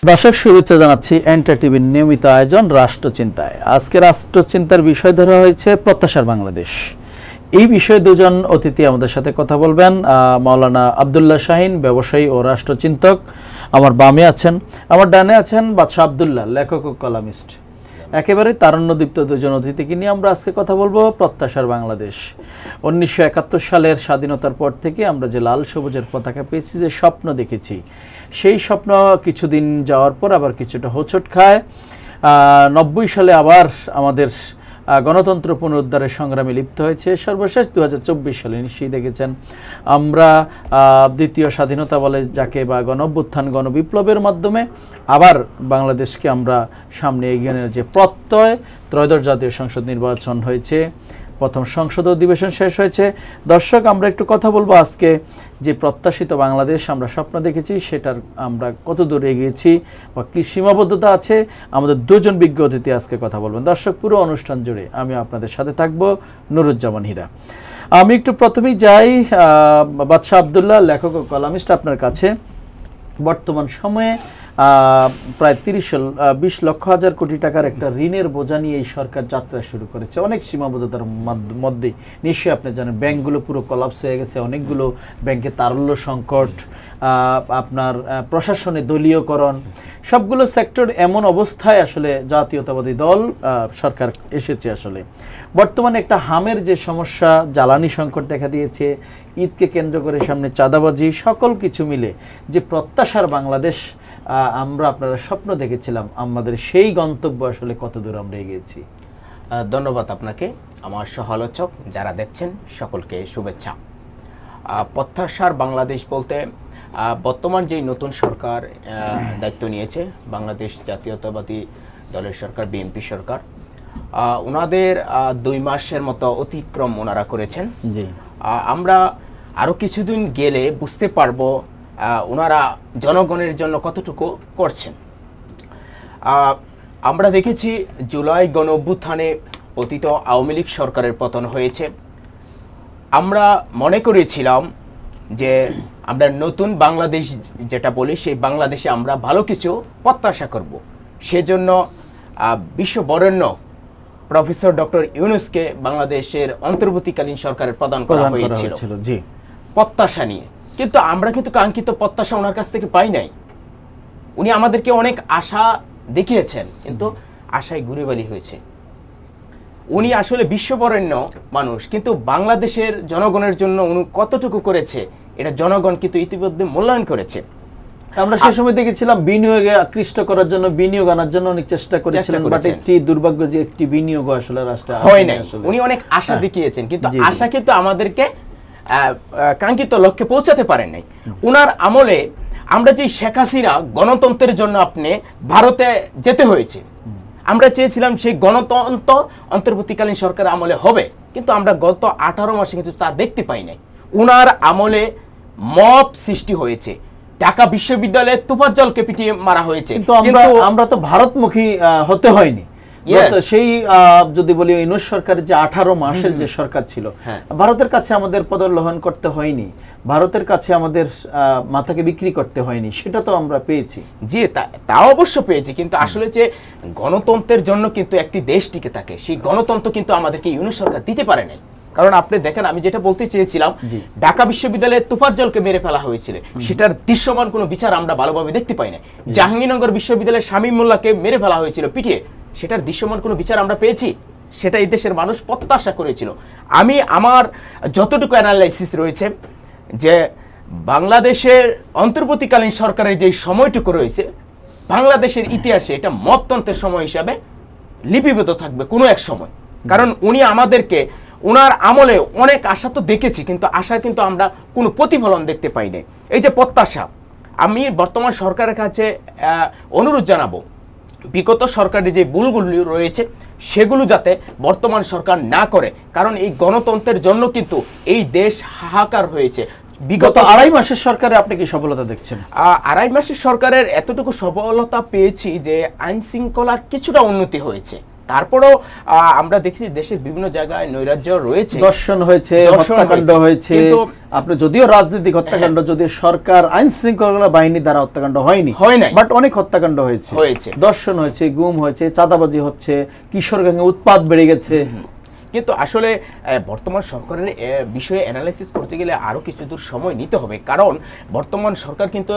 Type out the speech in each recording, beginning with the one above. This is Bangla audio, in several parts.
দর্শক শুভেচ্ছা জানাচ্ছি এন্টার টিভির নিয়মিত আয়োজন রাষ্ট্রচিন্তায়। আজকে রাষ্ট্রচিন্তার বিষয় ধরা হয়েছে প্রত্যাশার বাংলাদেশ। এই বিষয়ে দুজন অতিথি আমাদের সাথে কথা বলবেন। মাওলানা আব্দুল্লাহ শাহিন, ব্যবসায়ী ও রাষ্ট্রচিন্তক আমার বামে আছেন, আমার ডানে আছেন বাদশাহ আব্দুল্লাহ, লেখক ও কলামিস্ট। একেবারে তারুণ্যদীপ্ত দুজন অতিথিকে নিয়ে আমরা আজকে কথা বলবো প্রত্যাশার বাংলাদেশ। 1971 সালের স্বাধীনতার পর থেকে আমরা যে লাল সবুজের পতাকা পেয়েছি, যে স্বপ্ন দেখেছি, সেই স্বপ্ন কিছুদিন যাওয়ার পর আবার কিছুটা হোঁচট খায়। 90 সালে আবার আমাদের গণতন্ত্র পুনরুদ্ধারের সংগ্রামে লিপ্ত হয়েছে। সর্বশেষ 2024 সালে নিশ্চয়ই দেখেছেন আমরা দ্বিতীয় স্বাধীনতা বলে যাকে, বা গণঅভ্যুত্থান গণবিপ্লবের মাধ্যমে আবার বাংলাদেশকে আমরা সামনে এগিয়ে নেওয়ার যে প্রত্যয়, ত্রয়োদশ জাতীয় সংসদ নির্বাচন হয়েছে, প্রথম সংসদ অধিবেশন শেষ হয়েছে। দর্শক, আমরা একটু কথা বলবো আজকে যে প্রত্যাশিত বাংলাদেশ আমরা স্বপ্ন দেখেছি সেটার আমরা কত দূর এগিয়েছি বা কী সীমাবদ্ধতা আছে। আমাদের দুজন বিজ্ঞ অতিথি আজকে কথা বলবেন। দর্শক, পুরো অনুষ্ঠান জুড়ে আমি আপনাদের সাথে থাকবো, নুরুজ্জামান হীরা। আমি একটু প্রথমেই যাই বাদশাহ আব্দুল্লাহ, লেখক ও কলামিস্ট, আপনার কাছে। বর্তমান সময়ে প্রায় 20 লক্ষ হাজার কোটি টাকার একটা ঋণের বোঝা নিয়ে এই সরকার যাত্রা শুরু করেছে। অনেক সীমাবদ্ধতার মধ্যেই নিশ্চয়ই আপনি জানেন ব্যাংকগুলো পুরো কলাপস হয়ে গেছে, অনেকগুলো ব্যাংকে তারল্য সংকট, আপনার প্রশাসনে দলীয়করণ, সবগুলো সেক্টর এমন অবস্থায় আসলে জাতীয়তাবাদী দল সরকার এসেছে। আসলে বর্তমানে একটা হামের যে সমস্যা, জ্বালানি সংকট দেখা দিয়েছে, ঈদকে কেন্দ্র করে সামনে চাঁদাবাজি, সকল কিছু মিলে যে প্রত্যাশার বাংলাদেশ আমরা আপনারা স্বপ্ন দেখেছিলাম, আমাদের সেই গন্তব্য আসলে কত দূর আমরা এগিয়েছি? ধন্যবাদ আপনাকে, আমার সহালোচক যারা দেখছেন সকলকে শুভেচ্ছা। প্রত্যাশার বাংলাদেশ বলতে বর্তমান যেই নতুন সরকার দায়িত্ব নিয়েছে, বাংলাদেশ জাতীয়তাবাদী দলের সরকার, বিএনপি সরকার, ওনাদের 2 মাসের মতো অতিক্রম ওনারা করেছেন। আমরা আরও কিছুদিন গেলে বুঝতে পারবো ওনারা জনগণের জন্য কতটুকু করছেন। আমরা দেখেছি জুলাই গণ অভ্যুত্থানে অতীত আওয়ামী লীগ সরকারের পতন হয়েছে। আমরা মনে করেছিলাম যে আমরা নতুন বাংলাদেশ যেটা বলি, সেই বাংলাদেশে আমরা ভালো কিছু প্রত্যাশা করব। সেজন্য বিশ্ববরেণ্য প্রফেসর ডক্টর ইউনূসকে বাংলাদেশের অন্তর্বর্তীকালীন সরকারের প্রদান করা হয়েছিল প্রত্যাশা নিয়ে। কিন্তু আমরা কিন্তু কাঙ্ক্ষিত প্রত্যাশা ওনার কাছ থেকে পাই নাই। উনি আমাদেরকে অনেক আশা দেখিয়েছেন, কিন্তু আশায় গুড়েবালি হয়েছে। উনি আসলে বিশ্ববরেণ্য মানুষ, কিন্তু বাংলাদেশের জনগণের জন্য উনি কতটুকু করেছে এটা জনগণ কিন্তু ইতিমধ্যে মূল্যায়ন করেছে। আমরা সেই সময় দেখেছিলাম বিনিয়োগে আকৃষ্ট করার জন্য, বিনিয়োগ আনার জন্য অনেক চেষ্টা করেছিলেন, বাট একটি দুর্ভাগ্য যে একটি বিনিয়োগ আসলে রাষ্ট্রে হয় নাই। উনি অনেক আশা দেখিয়েছেন, কিন্তু আশা কিন্তু আমাদেরকে কাঙ্ক্ষিত লক্ষ্যে পৌঁছাতে পারেন নাই। উনার আমলে আমরা যে শেখ হাসিনা গণতন্ত্রের জন্য আপনি ভারতে যেতে হয়েছে, আমরা চেয়েছিলাম সেই গণতন্ত্র অন্তর্বর্তীকালীন সরকার আমলে হবে, কিন্তু আমরা গত 18 মাসে কিন্তু তা দেখতে পাই নাই। উনার আমলে মব সৃষ্টি হয়েছে, ঢাকা বিশ্ববিদ্যালয়ে তোফাজ্জলকে পিটিয়ে মারা হয়েছে, কিন্তু আমরা তো ভারতমুখী হতে হয়নি। সেই যদি বলি ইউনূস সরকারের যে 18 মাসের যে সরকার ছিল, ভারতের কাছে আমাদের পদলোহন করতে হয়নি, ভারতের কাছে আমাদের মাথাকে বিক্রি করতে হয়নি, সেটা তো আমরা পেয়েছি। জি, তা অবশ্য পেয়েছি, কিন্তু আসলে যে গণতন্ত্রের জন্য কিন্তু একটি দেশ টিকে থাকে, সেই গণতন্ত্র কিন্তু আমাদেরকে ইউনূস সরকার দিতে পারে নাই। কারণ আপনি দেখেন, আমি যেটা বলতে চেয়েছিলাম, ঢাকা বিশ্ববিদ্যালয়ে তোফাজ্জলকে মেরে ফেলা হয়েছিল, সেটার দৃশ্যমান কোনো বিচার আমরা ভালোভাবে দেখতে পাই না। জাহাঙ্গীরনগর বিশ্ববিদ্যালয়ে শামীম মোল্লাকে মেরে ফেলা হয়েছিল পিটিয়ে, সেটার দৃশ্যমান কোনো বিচার আমরা পেয়েছি? সেটা এই দেশের মানুষ প্রত্যাশা করেছিল। আমি আমার যতটুকু অ্যানালাইসিস রয়েছে যে বাংলাদেশের অন্তর্বর্তীকালীন সরকারের যে সময়টুকু রয়েছে, বাংলাদেশের ইতিহাসে এটা মততন্ত্রের সময় হিসাবে লিপিবদ্ধ থাকবে কোনো এক সময়। কারণ উনি আমাদেরকে, ওনার আমলে অনেক আশা তো দেখেছি, কিন্তু আশার কিন্তু আমরা কোনো প্রতিফলন দেখতে পাই না। এই যে প্রত্যাশা, আমি বর্তমান সরকারের কাছে অনুরোধ জানাবো, বিগত সরকারের যে ভুলগুলি রয়েছে সেগুলো যাতে বর্তমান সরকার না করে। কারণ এই গণতন্ত্রের জন্য কিন্তু এই দেশ হাহাকার হয়েছে। বিগত 2.5 মাসের সরকারে আপনি কি সফলতা দেখছেন? 2.5 মাসের সরকারের এতটুকু সফলতা পেয়েছি যে আইন শৃঙ্খলার কিছুটা উন্নতি হয়েছে, তারপরেও আমরা দেখছি দেশের বিভিন্ন জায়গায় নৈরাজ্য রয়েছে, দর্শন হয়েছে, হত্যাকাণ্ড হয়েছে, কিন্তু আপনি যদিও রাজনৈতিক হত্যাকাণ্ড, যদিও সরকার আইন শৃঙ্খলা বাহিনী দ্বারা হত্যাকাণ্ড হয়নি, বাট অনেক হত্যাকাণ্ড হয়েছে, দর্শন হয়েছে, গুম হয়েছে, চাঁদাবাজি হচ্ছে, কিশোর গ্যাংয়ে উৎপাত বেড়ে গেছে। কিন্তু আসলে বর্তমান সরকারের বিষয়ে অ্যানালাইসিস করতে গেলে আরো কিছু দূর সময় নিতে হবে, কারণ বর্তমান সরকার কিন্তু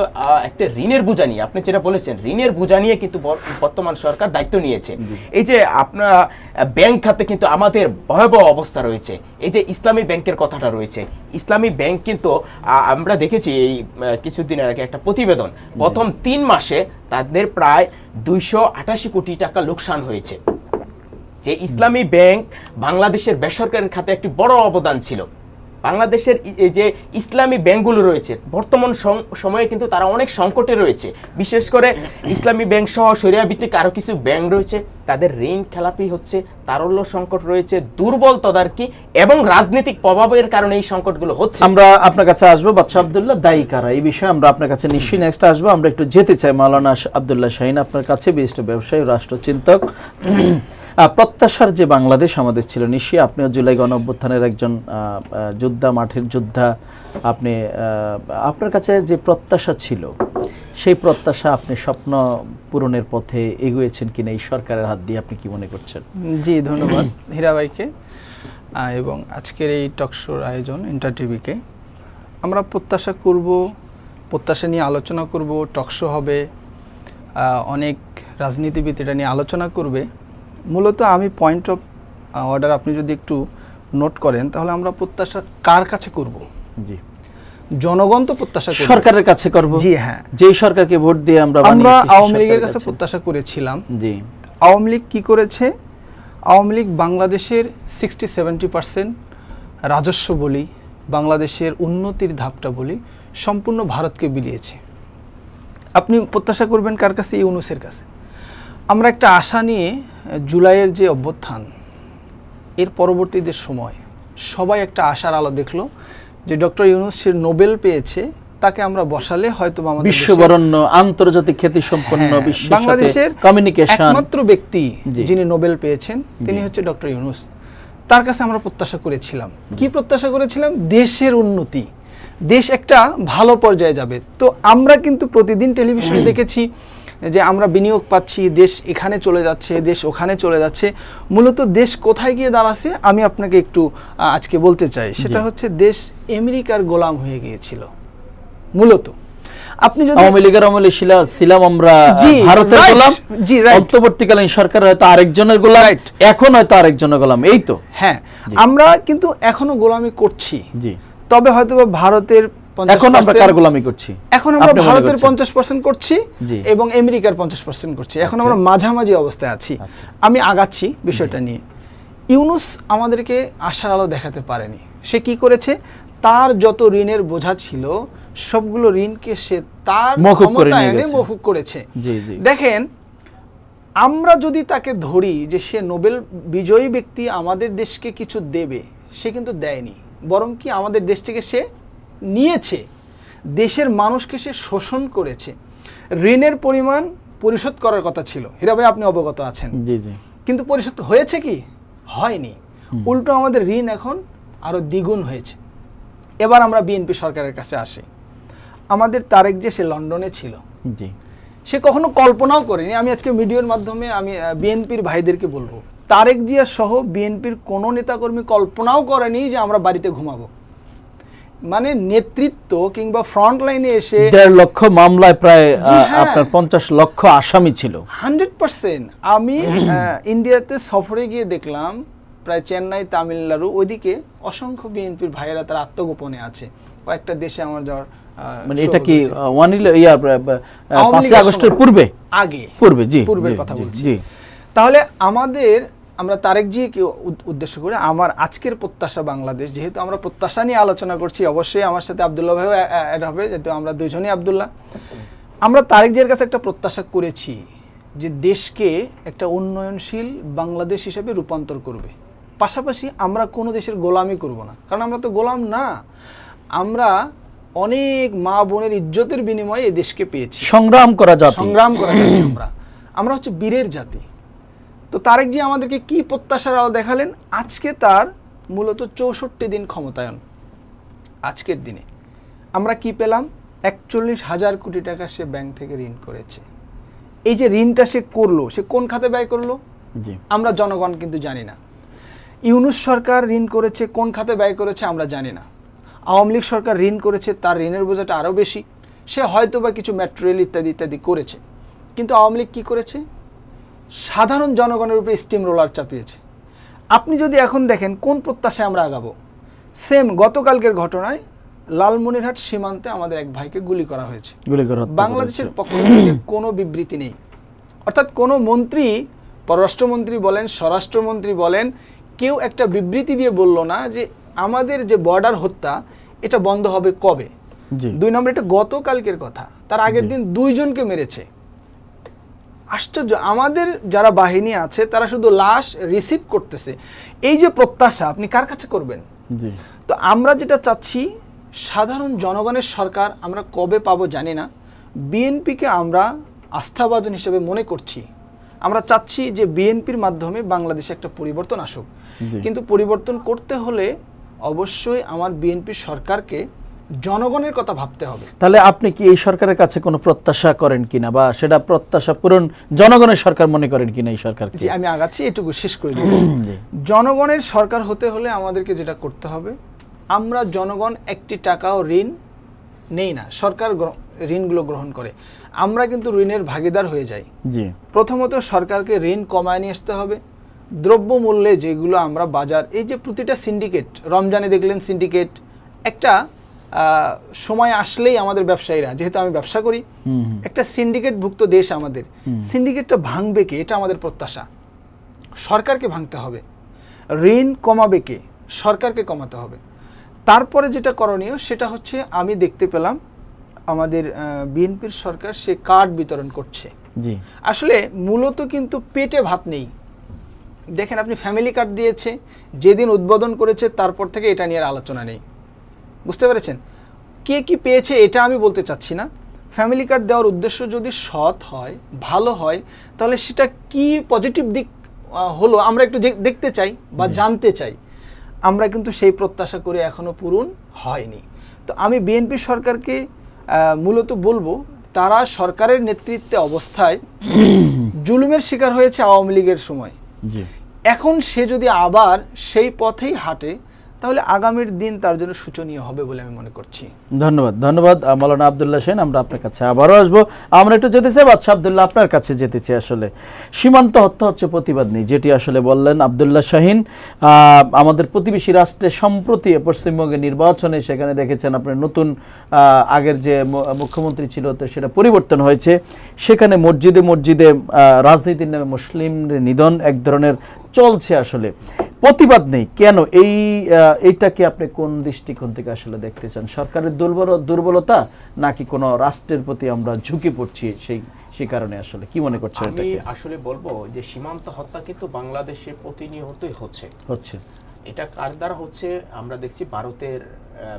একটা ঋণের বোঝা নিয়ে, আপনি যেটা বলেছেন ঋণের বোঝা নিয়ে কিন্তু বর্তমান সরকার দায়িত্ব নিয়েছে। এই যে আপনার ব্যাংক খাতে কিন্তু আমাদের ভয়াবহ অবস্থা রয়েছে, এই যে ইসলামী ব্যাংকের কথাটা রয়েছে, ইসলামী ব্যাংক কিন্তু আমরা দেখেছি এই কিছুদিনের আগে একটা প্রতিবেদন, প্রথম 3 মাসে তাদের প্রায় 288 কোটি টাকা লোকসান হয়েছে। যে ইসলামী ব্যাংক বাংলাদেশের বেসরকারি খাতে একটি বড় অবদান ছিল। বাংলাদেশের এই যে ইসলামী ব্যাংকগুলো রয়েছে বর্তমান সময়ে কিন্তু তারা অনেক সংকটে রয়েছে, বিশেষ করে ইসলামী ব্যাংক সহ শরিয়া ভিত্তিক আরো কিছু ব্যাংক রয়েছে, তাদের ঋণ খেলাপি হচ্ছে, তারল্য সংকট রয়েছে, দুর্বল তদারকি এবং রাজনৈতিক প্রভাবের কারণে এই সংকটগুলো হচ্ছে। আমরা আপনার কাছে আসবো বাদশা আব্দুল্লাহ, দায়ী কারা, এই বিষয়ে আমরা আপনার কাছে নিশ্চয়ই নেক্সট আসবো। আমরা একটু যেতে চাই মাওলানা আব্দুল্লাহ শাহীন আপনার কাছে, বিশিষ্ট ব্যবসায়ী, রাষ্ট্রচিন্তক। প্রত্যাশার যে বাংলাদেশ আমাদের ছিল, নিশ্চয়ই আপনিও জুলাই গণঅভ্যুত্থানের একজন যোদ্ধা, মাঠের যোদ্ধা। আপনি আপনার কাছে যে প্রত্যাশা ছিল, সেই প্রত্যাশা আপনি স্বপ্ন পূরণের পথে এগিয়েছেন কিনা এই সরকারের হাত দিয়ে, আপনি কি মনে করছেন? জি, ধন্যবাদ হীরা ভাইকে এবং আজকের এই টকশোর আয়োজন ইন্টার টিভিকে। আমরা প্রত্যাশা করব, প্রত্যাশা নিয়ে আলোচনা করব, টকশো হবে, অনেক রাজনীতিবিদ এটা নিয়ে আলোচনা করবে। মূলত আমি পয়েন্ট অফ অর্ডার আপনি যদি একটু নোট করেন, তাহলে আমরা প্রত্যাশা কার কাছে করব? জি, জনগণ তো প্রত্যাশা করবে, সরকারের কাছে করব। জি হ্যাঁ, যেই সরকারকে ভোট দিয়ে আমরা আওয়ামী লীগের কাছে প্রত্যাশা করেছিলাম। জি, আওয়ামী লীগ কী করেছে? আওয়ামী লীগ বাংলাদেশের 60-70% রাজস্ব বলি, বাংলাদেশের উন্নতির ধাপটা বলি, সম্পূর্ণ ভারতকে বিলিয়েছে। আপনি প্রত্যাশা করবেন কার কাছে? ইউনূসের কাছে। আমরা একটা আশা নিয়ে জুলাইয়ের যে অভ্যুত্থান, এর পরবর্তী যে সময় সবাই একটা আশার আলো দেখলো যে ডক্টর ইউনূস সে নোবেল পেয়েছে, তাকে আমরা বসালে হয়তো আমাদের বিশ্ববরণ্য আন্তর্জাতিক খ্যাতি সম্পন্ন বাংলাদেশের কমিউনিকেশন একমাত্র ব্যক্তি যিনি নোবেল পেয়েছেন তিনি হচ্ছে ডক্টর ইউনূস। তার কাছে আমরা প্রত্যাশা করেছিলাম, কি প্রত্যাশা করেছিলাম? দেশের উন্নতি, দেশ একটা ভালো পর্যায়ে যাবে। তো আমরা কিন্তু প্রতিদিন টেলিভিশনে দেখেছি যে আমরা বিনিয়োগ পাচ্ছি, দেশ এখানে চলে যাচ্ছে, দেশ ওখানে চলে যাচ্ছে। মূলত দেশ কোথায় গিয়ে দাঁড়াচ্ছে আমি আপনাকে একটু আজকে বলতে চাই, সেটা হচ্ছে দেশ আমেরিকার গোলাম হয়ে গিয়েছিল। মূলত আপনি যদি আওয়ামী লীগের আমলে ছিলাম আমরা ভারতের গোলাম, অন্তর্বর্তীকালীন সরকার হয়তো আরেকজনের গোলাম, এখন হয়তো আরেকজনের গোলাম, এই তো। হ্যাঁ, আমরা কিন্তু এখনো গোলামি করছি। জি, তবে হয়তো ভারতের এখন আমরা কার গোলামি করছি? এখন আমরা ভারতের 50% করছি এবং আমেরিকার 50% করছি। এখন আমরা মাঝামাঝি অবস্থায় আছি। আমি আগাচ্ছি বিষয়টা নিয়ে। ইউনূস আমাদেরকে আশার আলো দেখাতে পারেনি। সে কি করেছে? তার যত ঋণের বোঝা ছিল সবগুলো ঋণকে সে তার ক্ষমতায়নে মওকুফ করেছে। দেখেন, আমরা যদি তাকে ধরি যে সে নোবেল বিজয়ী ব্যক্তি, আমাদের দেশকে কিছু দেবে, সে কিন্তু দেয়নি, বরং কি আমাদের দেশ থেকে সে নিয়েছে, দেশের মানুষকে সে শোষণ করেছে। ঋণের পরিমাণ পরিশোধ করার কথা ছিল, হীরা ভাই আপনি অবগত আছেন। জি জি, কিন্তু পরিশোধ হয়েছে কি? হয়নি। উল্টো আমাদের ঋণ এখন আরো দ্বিগুণ হয়েছে। এবার আমরা বিএনপি সরকারের কাছে আসি। আমাদের তারেক যে সে লন্ডনে ছিল, জি, সে কখনো কল্পনাও করেনি। আমি আজকে ভিডিওর মাধ্যমে আমি বিএনপির ভাইদেরকে বলবো, তারেক জিয়া সহ বিএনপির কোনো নেতাকর্মী কল্পনাও করেনি যে আমরা বাড়িতে ঘুমাবো। মানে নেতৃত্ব কিংবা ফ্রন্ট লাইনে এসে 1.5 লক্ষ মামলায় প্রায় আপনার 50 লক্ষ আসামি ছিল। 100%। আমি ইন্ডিয়াতে সফরে গিয়ে দেখলাম, প্রায় চেন্নাই, তামিলনাড়ু, ওইদিকে অসংখ্য বিএনপির ভাইয়েরা তার আত্মগোপনে আছে। কয়েকটা দেশে আমার যাওয়ার মানে এটা কি 5 আগস্টের পূর্বে? আগে পূর্বের কথা বলছি। তাহলে আমরা তারেক জিকে উদ্দেশ্য করে আমার আজকের প্রত্যাশা বাংলাদেশ, যেহেতু আমরা প্রত্যাশা নিয়ে আলোচনা করছি, অবশ্যই আমার সাথে আব্দুল্লাহ ভাইও অ্যাড হবে, যেহেতু আমরা দুইজনই আব্দুল্লাহ। আমরা তারেক জির কাছে একটা প্রত্যাশা করেছি যে দেশকে একটা উন্নয়নশীল বাংলাদেশ হিসেবে রূপান্তর করবে। পাশাপাশি আমরা কোনো দেশের গোলামি করব না, কারণ আমরা তো গোলাম না। আমরা অনেক মা বোনের ইজ্জতের বিনিময়ে এই দেশকে পেয়েছি। সংগ্রাম করা জাতি। আমরা হচ্ছে বীরের জাতি। তো তারেক জি আমাদেরকে কি প্রত্যাশার আলো দেখালেন? আজকে তার মূলত 64 দিন ক্ষমতায়ন। আজকের দিনে আমরা কি পেলাম? 41,000 কোটি টাকা সে ব্যাংক থেকে ঋণ করেছে। এই যে ঋণটা সে করলো, সে কোন খাতে ব্যয় করলো? জি, আমরা জনগণ কিন্তু জানি না। ইউনূস সরকার ঋণ করেছে, কোন খাতে ব্যয় করেছে আমরা জানি না। আওয়ামী লীগ সরকার ঋণ করেছে, তার ঋণের বোঝাটা আরও বেশি। সে হয়তো বা কিছু মেট্রো রেল ইত্যাদি ইত্যাদি করেছে, কিন্তু আওয়ামী লীগ কী করেছে? সাধারণ জনগণের উপরে স্টিম রোলার চাপিয়েছে। আপনি যদি এখন দেখেন কোন প্রত্যাশায় আমরা আগাবো, সেম গতকালকের ঘটনায় লালমনিরহাট সীমান্তে আমাদের এক ভাইকে গুলি করা হয়েছে। গুলি করে হত্যা বাংলাদেশের করেছে। পক্ষ থেকে কোনো বিবৃতি নেই। অর্থাৎ কোনো মন্ত্রী, পররাষ্ট্রমন্ত্রী বলেন, স্বরাষ্ট্রমন্ত্রী বলেন, কেউ একটা বিবৃতি দিয়ে বলল না যে আমাদের যে বর্ডার হত্যা এটা বন্ধ হবে কবে। জি, 2 নম্বর, এটা গতকালকের কথা, তার আগের দিন 2 জনকে মেরেছে। আশ্চর্য, আমাদের যারা বাহিনী আছে তারা শুধু লাশ রিসিভ করতেছে। এই যে প্রত্যাশা আপনি কার কাছে করবেন? জি, তো আমরা যেটা চাচ্ছি, সাধারণ জনগণের সরকার আমরা কবে পাবো জানি না। বিএনপিকে আমরা আস্থাভাজন হিসেবে মনে করছি। আমরা চাচ্ছি যে বিএনপির মাধ্যমে বাংলাদেশে একটা পরিবর্তন আসুক, জি। কিন্তু পরিবর্তন করতে হলে অবশ্যই আমার বিএনপি সরকারকে জনগণের কথা ভাবতে হবে। তাহলে আপনি কি এই সরকারের কাছে কোনো প্রত্যাশা করেন কিনা, বা সেটা প্রত্যাশা পূরণ জনগণের সরকার মনে করেন কিনা এই সরকারকে? জি, আমি আগাচ্ছি, এটুকু শেষ করে দিই। জি, জনগণের সরকার হতে হলে আমাদেরকে যেটা করতে হবে, আমরা জনগণ একটি টাকাও ঋণ নেই না, সরকার ঋণগুলো গ্রহণ করে। আমরা কিন্তু ঋণের ভাগিদার হয়ে যাই। জি, প্রথমত সরকারকে ঋণ কমায় নিয়ে আসতে হবে। দ্রব্যমূল্যে যেগুলো আমরা বাজার, এই যে প্রতিটা সিন্ডিকেট, রমজানে দেখলেন সিন্ডিকেট, একটা সময় আসলেই আমাদের ব্যবসায়ীরা, যেহেতু আমি ব্যবসা করি, একটা সিন্ডিকেটভুক্ত দেশ আমাদের, সিন্ডিকেটটা ভাঙবে কে? এটা আমাদের প্রত্যাশা। সরকারকে ভাঙতে হবে। ঋণ কমাবে কে? সরকারকে কমাতে হবে। তারপরে যেটা করণীয় সেটা হচ্ছে, আমি দেখতে পেলাম আমাদের বিএনপির সরকার সে কার্ড বিতরণ করছে। জি, আসলে মূলত কিন্তু পেটে ভাত নেই। দেখেন, আপনি ফ্যামিলি কার্ড দিয়েছে, যেদিন উদ্বোধন করেছে তারপর থেকে এটা নিয়ে আর আলোচনা নেই। বুঝতে পেরেছেন? কে কি পেয়েছে এটা আমি বলতে চাচ্ছি না। ফ্যামিলি কার্ড দেওয়ার উদ্দেশ্য যদি সৎ হয়, ভালো হয়, তাহলে সেটা কি পজিটিভ দিক হলো আমরা একটু দেখতে চাই বা জানতে চাই। আমরা কিন্তু সেই প্রত্যাশা করে এখনো পূরণ হয়নি। তো আমি বিএনপি সরকারকে মূলত বলবো, তারা সরকারের নেতৃত্বে অবস্থায় জুলুমের শিকার হয়েছে আওয়ামী লীগের সময়। জি। এখন সে যদি আবার সেই পথেই হাঁটে, তাহলে আগামীর দিন তার জন্য শোচনীয় হবে বলে আমি মনে করছি। ধন্যবাদ, ধন্যবাদ মাওলানা আব্দুল্লাহ শাহীন। আমরা আপনার কাছে আবারও আসবো। আমরা একটু যেতে চাই বাদশা আব্দুল্লাহ, আপনার কাছে যেতে চাই। আসলে সীমান্ত হত্যা হচ্ছে প্রতিবাদ নেই, যেটি আসলে বললেন আব্দুল্লাহ শাহীন। আমাদের প্রতিবেশী রাষ্ট্রে সম্প্রতি পশ্চিমবঙ্গে নির্বাচনে সেখানে দেখেছেন আপনার নতুন আগের যে মুখ্যমন্ত্রী ছিল তো সেটা পরিবর্তন হয়েছে। সেখানে মসজিদে মসজিদে রাজনীতির নামে মুসলিম নিধন এক ধরনের চলছে। আসলে প্রতিবাদ নেই কেন? এইটাকে আপনি কোন দৃষ্টিকোণ থেকে আসলে দেখতে চান? সরকারের দুর্বলতা, নাকি কোনো রাষ্ট্রের প্রতি আমরা ঝুঁকে পড়ছি সেই কারণে আসলে কি মনে করছেন? আমি আসলে বলবো যে সীমান্ত হত্যা কিন্তু বাংলাদেশে প্রতিনিয়তই হচ্ছে। এটা কার দ্বারা হচ্ছে? আমরা দেখছি ভারতের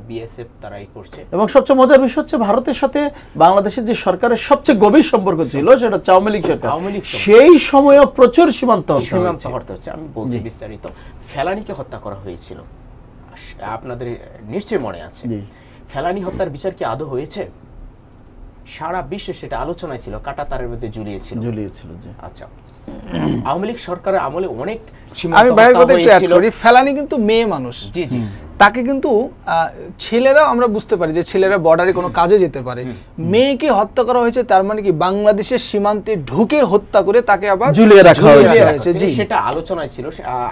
বিএসএফ তারাই করছে। এবং সবচেয়ে মজার বিষয় হচ্ছে ভারতের সাথে বাংলাদেশের যে সরকারের সবচেয়ে গভীর সম্পর্ক ছিল সেটা আওয়ামী লীগ সরকার, সেই সময়ও প্রচুর সীমান্ত হত্যা হচ্ছে। আমি বলছি বিস্তারিত। ফেলানীকে হত্যা করা হয়েছিল, আপনাদের নিশ্চয়ই মনে আছে। ফেলানী হত্যার বিচার কি আদৌ হয়েছে? সারা বিশ্বে সেটা আলোচনায় ছিল, কাটা তারের মধ্যে ঝুলিয়েছিল। আচ্ছা, আওয়ামী লীগ সরকারের আমলে অনেক আমি বাইরের কথা একটু অ্যাড করি, ফেলানী কিন্তু মেয়ে মানুষ। জি জি, তাকে কিন্তু ছেলেরা, আমরা বুঝতে পারি যে ছেলেরা বর্ডারে কোনো কাজে যেতে পারে, মেয়েকে হত্যা করা হয়েছে, তার মানে কি বাংলাদেশের সীমান্তে ঢুকে হত্যা করে তাকে আবার ঝুলিয়ে রাখা হয়েছে। সেটা আলোচনায় ছিল,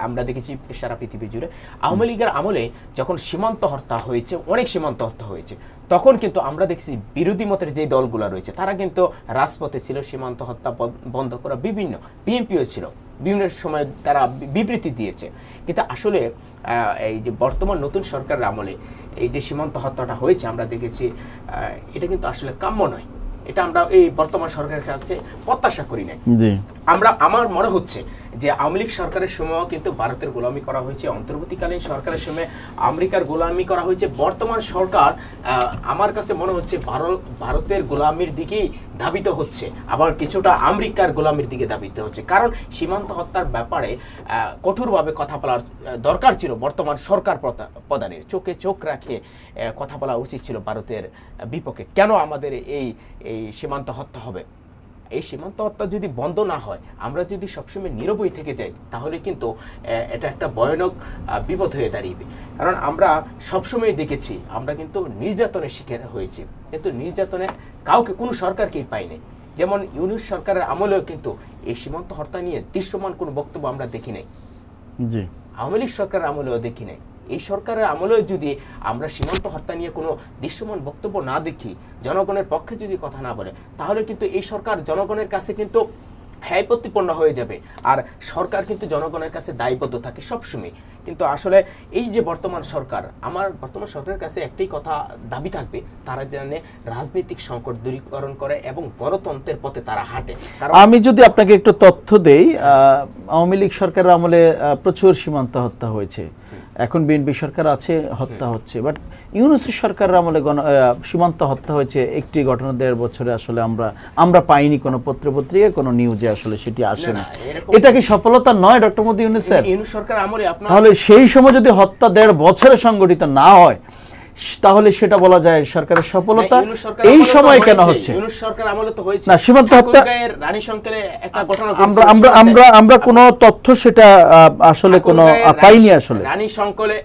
আমরা দেখেছি সারা পৃথিবী জুড়ে। আওয়ামী লীগের আমলে যখন সীমান্ত হত্যা হয়েছে, অনেক সীমান্ত হত্যা হয়েছে, তখন কিন্তু আমরা দেখছি বিরোধী মতের যে দলগুলো রয়েছে তারা কিন্তু রাজপথে ছিল সীমান্ত হত্যা বন্ধ করা। বিভিন্ন বিএনপিও ছিল, বিভিন্ন সময় তারা বিবৃতি দিয়েছে। কিন্তু আসলে এই যে বর্তমান নতুন সরকারের আমলে এই যে সীমান্ত হত্যাটা হয়েছে আমরা দেখেছি, এটা কিন্তু আসলে কাম্য নয়। এটা আমরা এই বর্তমান সরকারের কাছে প্রত্যাশা করি নাই। আমার মনে হচ্ছে যে আওয়ামী লীগ সরকারের সময়ও কিন্তু ভারতের গোলামি করা হয়েছে, অন্তর্বর্তীকালীন সরকারের সময় আমেরিকার গোলামি করা হয়েছে। বর্তমান সরকার আমার কাছে মনে হচ্ছে ভারতের গোলামির দিকেই ধাবিত হচ্ছে, আবার কিছুটা আমেরিকার গোলামির দিকে ধাবিত হচ্ছে। কারণ সীমান্ত হত্যার ব্যাপারে কঠোরভাবে কথা বলার দরকার ছিল বর্তমান সরকার প্রধানের, চোখে চোখ রাখে কথা বলা উচিত ছিল ভারতের বিপক্ষে। কেন আমাদের এই সীমান্ত হত্যা হবে? এই সীমান্ত হত্যা যদি বন্ধ না হয়, আমরা যদি সবসময় নীরবই থেকে যাই, তাহলে কিন্তু এটা একটা ভয়ানক বিপদ হয়ে দাঁড়িয়ে। কারণ আমরা সবসময় দেখেছি আমরা কিন্তু নির্যাতনের শিকার হয়েছি, কিন্তু নির্যাতনে কাউকে কোনো সরকারকেই পাইনি। যেমন ইউনূস সরকারের আমলেও কিন্তু এই সীমান্ত হত্যা নিয়ে দৃশ্যমান কোনো বক্তব্য আমরা দেখি নাই, জি আওয়ামী লীগ সরকারের আমলেও দেখি নাই। এই সরকারের আমলেও যদি আমরা সীমান্ত হত্যা নিয়ে কোনো দৃশ্যমান বক্তব্য না দেখি, জনগণের পক্ষে যদি কথা না বলে, তাহলে কিন্তু এই সরকার জনগণের কাছে কিন্তু হ্যায় প্রতিপন্ন হয়ে যাবে। আর সরকার কিন্তু জনগণের কাছে দায়বদ্ধ থাকে সবসময়। কিন্তু আসলে এই যে বর্তমান সরকার, আমার বর্তমান সরকারের কাছে একটাই কথা দাবি থাকবে, তারা যেন রাজনৈতিক সংকট দূরীকরণ করে এবং গণতন্ত্রের পথে তারা হাঁটে। কারণ আমি যদি আপনাকে একটু তথ্য দেই, আওয়ামী লীগ সরকারের আমলে প্রচুর সীমান্ত হত্যা হয়েছে, এখন বিএনপি সরকার আছে, হত্যা হচ্ছে। বাট ইউনূস সরকারের আমলে সীমান্ত হত্যা হয়েছে একটি ঘটনা 1.5 বছরে আসলে আমরা পাইনি কোনো পত্রপত্রিকায়, কোনো নিউজে আসলে সেটি আসে না। এটা কি সফলতা নয় ডক্টর মোহাম্মদ ইউনূস স্যার? ইউনূস সরকার আমলে তাহলে সেই সময় যদি হত্যা 1.5 বছরে সংগঠিত না হয়, তাহলে সেটা বলা যায় সরকারের সফলতা। এই সময় কেন হচ্ছে? ইউনূস সরকার আমলে তো হয়েছে না, সীমান্ত হত্যা রানী শঙ্করে একটা ঘটনা আমরা কোনো তথ্য সেটা আসলে কোনো পাইনি আসলে। রানী শঙ্করে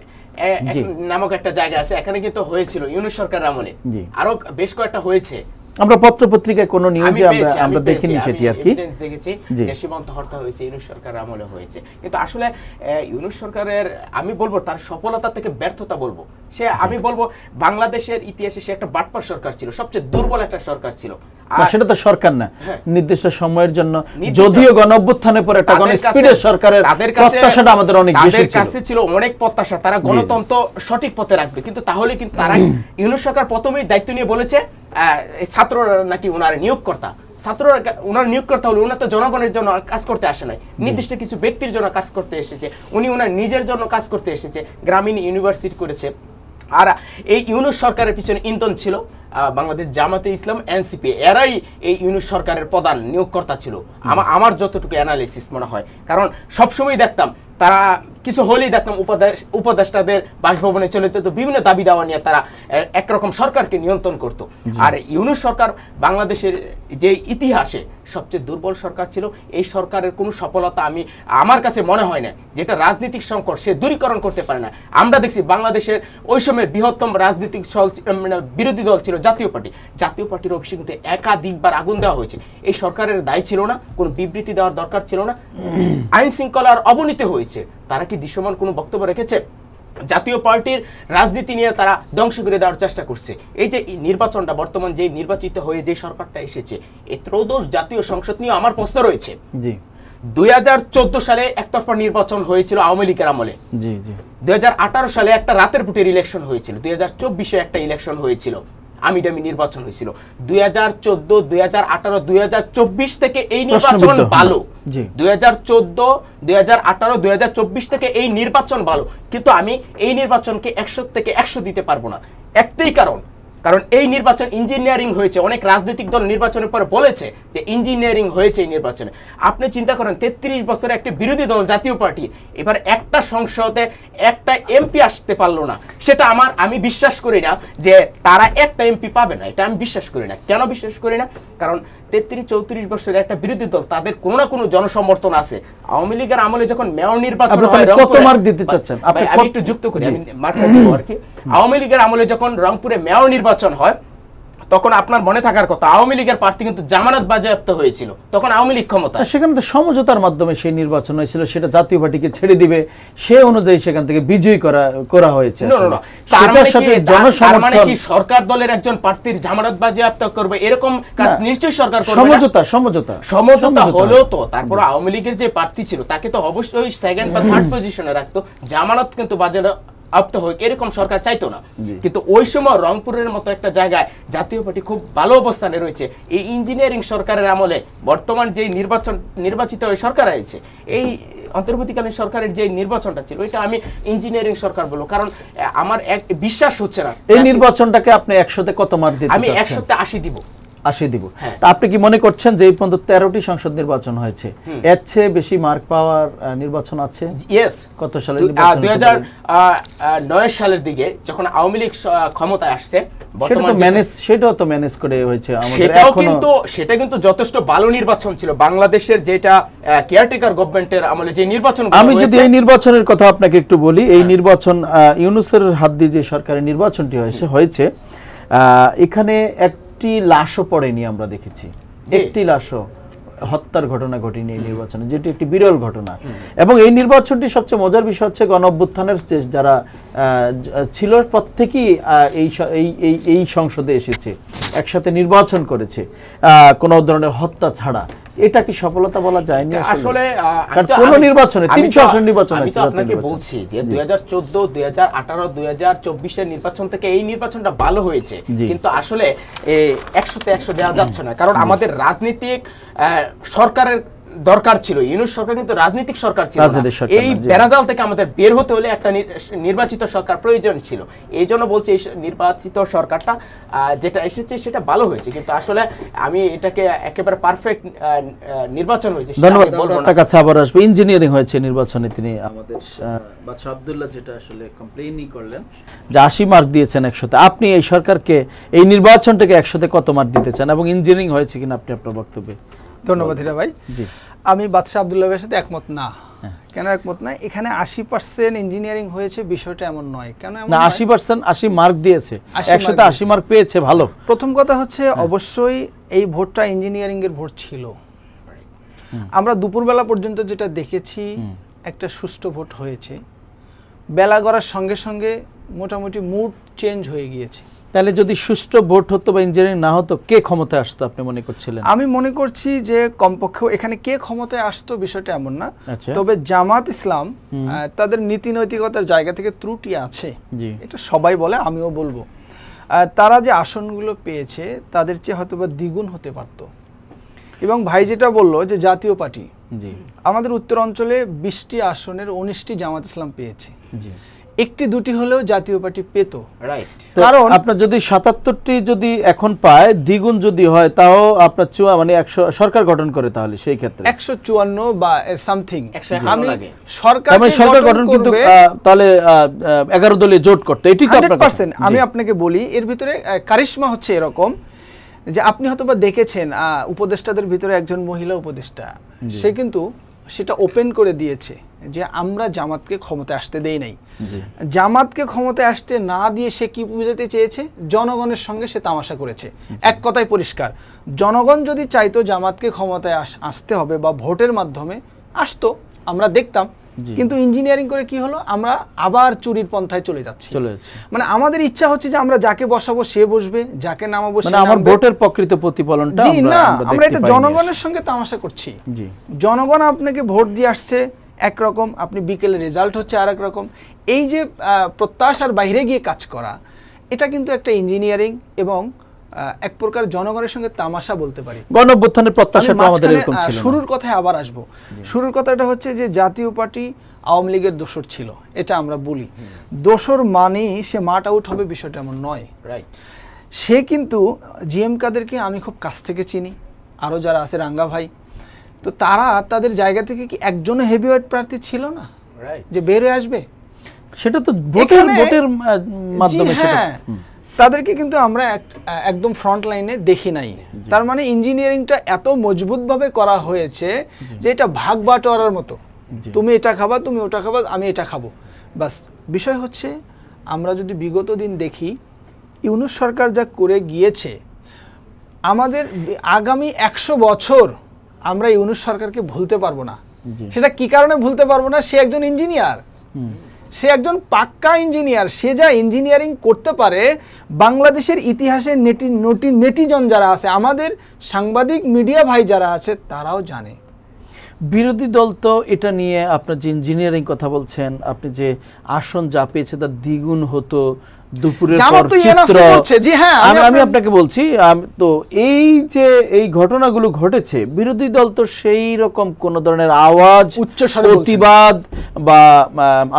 নামক একটা জায়গা আছে, এখানে কিন্তু হয়েছিল ইউনূস সরকারের আমলে, আরো বেশ কয়েকটা হয়েছে। আমরা পত্রপত্রিকায় কোনো নিউজে আমরা দেখিনি সেটি আর কি দেখেছি যে সীমান্ত হত্যা হয়েছে ইউনূস সরকারের আমলে হয়েছে। কিন্তু আসলে ইউনূস সরকারের আমি বলবো তার সফলতা থেকে ব্যর্থতা বলবো। আমি বলবো বাংলাদেশের ইতিহাসে সে একটা বাটপার সরকার ছিল, সবচেয়ে দুর্বল একটা সরকার ছিল। সেটা তো সরকার না, নির্দিষ্ট সময়ের জন্য, যদিও গণঅভ্যুত্থানের পর একটা গণস্পিডের সরকারের প্রত্যাশাটা আমাদের অনেক বেশি ছিল, তাদের কাছে ছিল অনেক প্রত্যাশা, তারা গণতন্ত্র সঠিক পথে রাখবে। কিন্তু তাহলে কিন্তু তারা ইউনূস সরকার প্রথমেই দায়িত্ব নিয়ে বলেছে ছাত্ররা নাকি ওনার নিয়োগকর্তা, ছাত্ররা ওনার নিয়োগকর্তা হলে ওনার তো জনগণের জন্য কাজ করতে আসে নাই, নির্দিষ্ট কিছু ব্যক্তির জন্য কাজ করতে এসেছে, উনি ওনার নিজের জন্য কাজ করতে এসেছে, গ্রামীণ ইউনিভার্সিটি করেছে। আর এই ইউনূস সরকারের পিছনে ইন্ধন ছিল বাংলাদেশ জামাতে ইসলাম, এনসিপি, এরাই এই ইউনূস সরকারের প্রধান নিয়োগকর্তা ছিল আমার যতটুকু অ্যানালিসিস মনে হয়। কারণ সবসময় দেখতাম তারা কিছু হলেই দেখতাম উপদেষ্টাদের বাসভবনে চলে যেত, বিভিন্ন দাবি দাওয়া নিয়ে তারা একরকম সরকারকে নিয়ন্ত্রণ করত। আর ইউনূস সরকার বাংলাদেশের যে ইতিহাসে সবচেয়ে দুর্বল সরকার ছিল। এই সরকারের কোনো সফলতা আমার কাছে মনে হয় না, যেটা রাজনৈতিক সংকট সে দূরীকরণ করতে পারে না। আমরা দেখছি বাংলাদেশের ওই সময় বৃহত্তম রাজনৈতিক বিরোধী দল ছিল জাতীয় পার্টি, জাতীয় পার্টির অফিসে কিন্তু একাধিকবার আগুন দেওয়া হয়েছে। এই সরকারের দায় ছিল না, কোনো বিবৃতি দেওয়ার দরকার ছিল না। আইন শৃঙ্খলার অবনতি হয়েছে, তারা কি দৃশ্যমান কোনো বক্তব্য রেখেছে? জাতীয় পার্টির রাজনীতি নিয়ে তারা ধ্বংস করে দেওয়ার চেষ্টা করছে। এই যে নির্বাচনটা বর্তমান যে নির্বাচিত হয়ে যে সরকারটা এসেছে, এই ত্রয়োদশ জাতীয় সংসদ নিয়ে আমার প্রশ্ন রয়েছে। 2014 সালে একতরফা নির্বাচন হয়েছিল আওয়ামী লীগের আমলে, 2018 সালে একটা রাতের ভোটের ইলেকশন হয়েছিল, 2024-এ একটা ইলেকশন হয়েছিল, আমিডামি নির্বাচন হয়েছিল। 2014, 2018, 2024 থেকে এই নির্বাচন ভালো, 2014, 2018, 2024 থেকে এই নির্বাচন ভালো। কিন্তু আমি এই নির্বাচনকে 100 থেকে 100 দিতে পারবো না। একটাই কারণ এই নির্বাচন ইঞ্জিনিয়ারিং হয়েছে। অনেক রাজনৈতিক দল নির্বাচনের পরে বলেছে যে ইঞ্জিনিয়ারিং হয়েছে এই নির্বাচনে। আপনি চিন্তা করেন 33 বছরে একটা বিরোধী দল জাতীয় পার্টি এবার একটা সংসদে একটা এমপি আসতে পারলো না। সেটা আমি বিশ্বাস করি না যে তারা একটা এমপি পাবে না, এটা আমি বিশ্বাস করি না। কেন বিশ্বাস করি না? কারণ 33-34 বছরের একটা বিরোধী দল, তাদের কোনো না কোনো জনসমর্থন আছে। আওয়ামী লীগের আমলে যখন মেয়র নির্বাচন হয়, কত মার্ক দিতে চাচ্ছেন আমি একটু যুক্ত করি, আমি মার্কটা দেব আর কি। আওয়ামী লীগের আমলে যখন রংপুরে মেয়র নির্বাচন হয়, তখন আপনার মনে থাকার কথা আওয়ামী লীগের প্রার্থী কিন্তু জামানত বাজেয়াপ্ত হয়েছিল, তখন আওয়ামী লীগ ক্ষমতা। সেখানে তো সমঝোতার মাধ্যমে সেই নির্বাচন হয়েছিল, সেটা জাতীয় পার্টিকে ছেড়ে দিবে সে অনুযায়ী সেখান থেকে বিজয়ী করা হয়েছে। তার মানে কি সরকার দলের একজন প্রার্থীর জামানত বাজেয়াপ্ত করবে এরকম কাজ নিশ্চয়ই সরকার করবে না। সমঝোতা হলো তো তারপর আওয়ামী লীগের যে প্রার্থী ছিল তাকে তো অবশ্যই সেকেন্ড বা থার্ড পজিশনে রাখতো, জামানত কিন্তু আপ্ত হোক, এরকম সরকার চাইতো না। কিন্তু ওই সময় রংপুরের মতো একটা জায়গায় জাতীয় পার্টি খুব ভালো অবস্থানে রয়েছে। এই ইঞ্জিনিয়ারিং সরকারের আমলে বর্তমান যে নির্বাচিত ওই সরকার আছে, এই অন্তর্বর্তীকালীন সরকারের যে নির্বাচনটা ছিল, এটা আমি ইঞ্জিনিয়ারিং সরকার বলবো, কারণ আমার এক বিশ্বাস হচ্ছে না। এই নির্বাচনটাকে আপনি 100-তে কত মার্ক দিতে আমি চাচ্ছেন? 100-তে 80 দিব। 80 দিব। হ্যাঁ। তা আপনি কি মনে করছেন যে এই পর্যন্ত 13টি সংসদ নির্বাচন হয়েছে, এর চেয়ে বেশি মার্ক পাওয়ার নির্বাচন আছে? ইয়েস। কত সালে নির্বাচন? 2009 সালের দিকে যখন আওয়ামী লীগ ক্ষমতায় আসছে, সেটাও তো ম্যানেজ করে হয়েছে আমাদের। সেটা কিন্তু যথেষ্ট ভালো নির্বাচন ছিল। বাংলাদেশের যেটা কেয়ারটেকার গভর্নমেন্টের আমলে যে নির্বাচন, আমি যদি এই নির্বাচনের কথা আপনাকে একটু বলি, এই নির্বাচন ইউনূসের হাত দিয়ে যে সরকারের নির্বাচনটি হয়েছে, এখানে একটি লাশও পড়েনি আমরা দেখেছি, একটি লাশও হত্যার ঘটনা ঘটেনি এই নির্বাচনে, যেটি একটি বিরল ঘটনা। এবং এই নির্বাচনটি সবচেয়ে মজার বিষয় হচ্ছে গণ অভ্যুত্থানের যারা ছিল প্রত্যেকেই এই সংসদে এসেছে, একসাথে নির্বাচন করেছে কোনো ধরনের হত্যা ছাড়া। এটা কি সফলতা বলা যায়নি আসলে? কোন নির্বাচনে 300 আসন নির্বাচন আমি তো আপনাকে বলছি যে 2014, 2018, 2024 এর নির্বাচন থেকে এই নির্বাচনটা ভালো হয়েছে, কিন্তু আসলে 100-তে 100 দেওয়া যাচ্ছে না। কারণ আমাদের রাজনৈতিক সরকারের দরকার ছিল। ইউনূস সরকার কিন্তু রাজনৈতিক সরকার ছিল না। এই বেড়াজাল থেকে আমাদের বের হতে হলে একটা নির্বাচিত সরকার প্রয়োজন ছিল। এই জন্য বলছি এই নির্বাচিত সরকারটা যেটা এসেছে সেটা ভালো হয়েছে, কিন্তু আসলে আমি এটাকে একেবারে পারফেক্ট নির্বাচন হয়েছে। ধন্যবাদ। আপনার কাছে আবার আসবে। ইঞ্জিনিয়ারিং হয়েছে নির্বাচনে, তিনি আমাদের বাদশা আব্দুল্লাহ যেটা আসলে কমপ্লেইনই করলেন যে 80 মার্ক দিয়েছেন 100-তে। আপনি এই সরকারকে, এই নির্বাচনটাকে 100-তে কত মার্ক দিতে চান, এবং ইঞ্জিনিয়ারিং হয়েছে কিনা আপনি আপনার বক্তব্যে? ধন্যবাদ হীরা ভাই। জি, আমি বাদশা আব্দুল্লাহ ভাইয়ের সাথে একমত না। কেন একমত না? এখানে 80% ইঞ্জিনিয়ারিং হয়েছে, বিষয়টা এমন নয়। কেন এমন না? 80% 80 মার্ক দিয়েছে, 100-তে 80 মার্ক পেয়েছে, ভালো। প্রথম কথা হচ্ছে, অবশ্যই এই ভোটটা ইঞ্জিনিয়ারিং এর ভোট ছিল। আমরা দুপুরবেলা পর্যন্ত যেটা দেখেছি, একটা সুষ্ঠু ভোট হয়েছে। বেলা গড়ার সঙ্গে সঙ্গে মোটামুটি মুড চেঞ্জ হয়ে গিয়েছে। তাহলে যদি সুষ্ঠু ভোট হতো বা ইঞ্জিনিয়ারিং না হতো, কে ক্ষমতায় আসতো আপনি মনে করছিলেন? আমি মনে করছি যে কমপক্ষে এখানে কে ক্ষমতায় আসতো বিষয়টা এমন না, আচ্ছা। তবে জামাত ইসলাম তাদের নীতি নৈতিকতার জায়গা থেকে ত্রুটি আছে, এটা সবাই বলে, আমিও বলবো। তারা যে আসনগুলো পেয়েছে তাদের চেয়ে হয়তো বা দ্বিগুণ হতে পারত। এবং ভাই যেটা বললো যে জাতীয় পার্টি, আমাদের উত্তর অঞ্চলে 20টি আসনের 19টি জামাত ইসলাম পেয়েছে, একটি দুটি হলেও জাতীয় পার্টি পেত। কারণ আপনার যদি 77টি যদি এখন পায়, দ্বিগুণ যদি হয়, তাও আপনার 100 সরকার গঠন করে, তাহলে সেই ক্ষেত্রে 154 বা সামথিং আমি সরকার গঠন, কিন্তু তাহলে 11 দলীয় জোট করতে, এটি তো আপনার 100%। আমি আপনাকে বলি, এর ভিতরে কারিশমা হচ্ছে এরকম যে আপনি হয়তোবা দেখেছেন উপদেষ্টাদের ভিতরে একজন মহিলা উপদেষ্টা, সে কিন্তু সেটা ওপেন করে দিয়েছে যে আমরা জামাতকে ক্ষমতায় আসতে দেই নাই। জামাতকে ক্ষমতায় আসতে না দিয়ে সে কি বুঝাতে চেয়েছে? জনগণের সঙ্গে সে তামাশা করেছে। এক কথায় পরিষ্কার, জনগণ যদি চাইতো জামাতকে ক্ষমতায় আসতে হবে বা ভোটের মাধ্যমে আসতো, আমরা দেখতাম। কিন্তু ইঞ্জিনিয়ারিং করে কি হলো? আমরা আবার চুরির পন্থায় চলে যাচ্ছি। মানে আমাদের ইচ্ছা হচ্ছে যে আমরা যাকে বসাবো সে বসবে, যাকে নামাবো সে নামবে। আমার ভোটের প্রকৃত প্রতিফলনটা আমরা এটা জনগণের সঙ্গে তামাশা করছি। জনগণ আপনাকে ভোট দিয়ে আসছে একরকম, আপনি বিকেলে রেজাল্ট হচ্ছে আরেক রকম। এই যে প্রত্যাশার বাইরে গিয়ে কাজ করা, এটা কিন্তু একটা ইঞ্জিনিয়ারিং এবং এক প্রকার জনগণের সঙ্গে তামাশা বলতে পারি। গণঅভ্যুত্থানের প্রত্যাশাটা আমাদের এরকম ছিল। শুরুর কথায় আবার আসবো। শুরুর কথাটা হচ্ছে যে জাতীয় পার্টি আওয়ামী লীগের দোসর ছিল, এটা আমরা বলি। দোসর মানেই সে মাঠ আউট হবে, বিষয়টা এমন নয়। সে কিন্তু জিএম কাদেরকে আমি খুব কাছ থেকে চিনি, আরও যারা আছে, রাঙ্গা ভাই, তো তারা তাদের জায়গা থেকে কি একজনও হেভিওয়েট প্রার্থী ছিল না যে বের হয়ে আসবে? সেটা তো ভোটের মাধ্যমে। হ্যাঁ, তাদেরকে কিন্তু আমরা একদম ফ্রন্ট লাইনে দেখি নাই। তার মানে ইঞ্জিনিয়ারিংটা এত মজবুতভাবে করা হয়েছে যে এটা ভাগ বাটোয়ারার মতো, তুমি এটা খাবা, তুমি ওটা খাবা, আমি এটা খাবো, বাস। বিষয় হচ্ছে, আমরা যদি বিগত দিন দেখি, ইউনূস সরকার যা করে গিয়েছে, আমাদের আগামী 100 বছর আমরা ইউনূস সরকারকে ভুলতে পারবো না। সেটা কি কারণে ভুলতে পারবো না? সে একজন ইঞ্জিনিয়ার, সে একজন পাক্কা ইঞ্জিনিয়ার। সে যা ইঞ্জিনিয়ারিং করতে পারে, বাংলাদেশের ইতিহাসে নেটিজন যারা আছে, আমাদের সাংবাদিক মিডিয়া ভাই যারা আছে, তারাও জানে। বিরোধী দল তো এটা নিয়ে আপনার যে ইঞ্জিনিয়ারিং কথা বলছেন, আপনি যে আসন যা পেয়েছে তার দ্বিগুণ হতো দুপুরের জামাত পর তো চিত্র। ENFC করছে, জি হ্যাঁ, আমি আপনাকে বলছি, তো এই যে এই ঘটনাগুলো ঘটেছে, বিরোধী দল তো সেই রকম কোন ধরনের আওয়াজ, উচ্চস্বরে বলছে না। প্রতিবাদ বা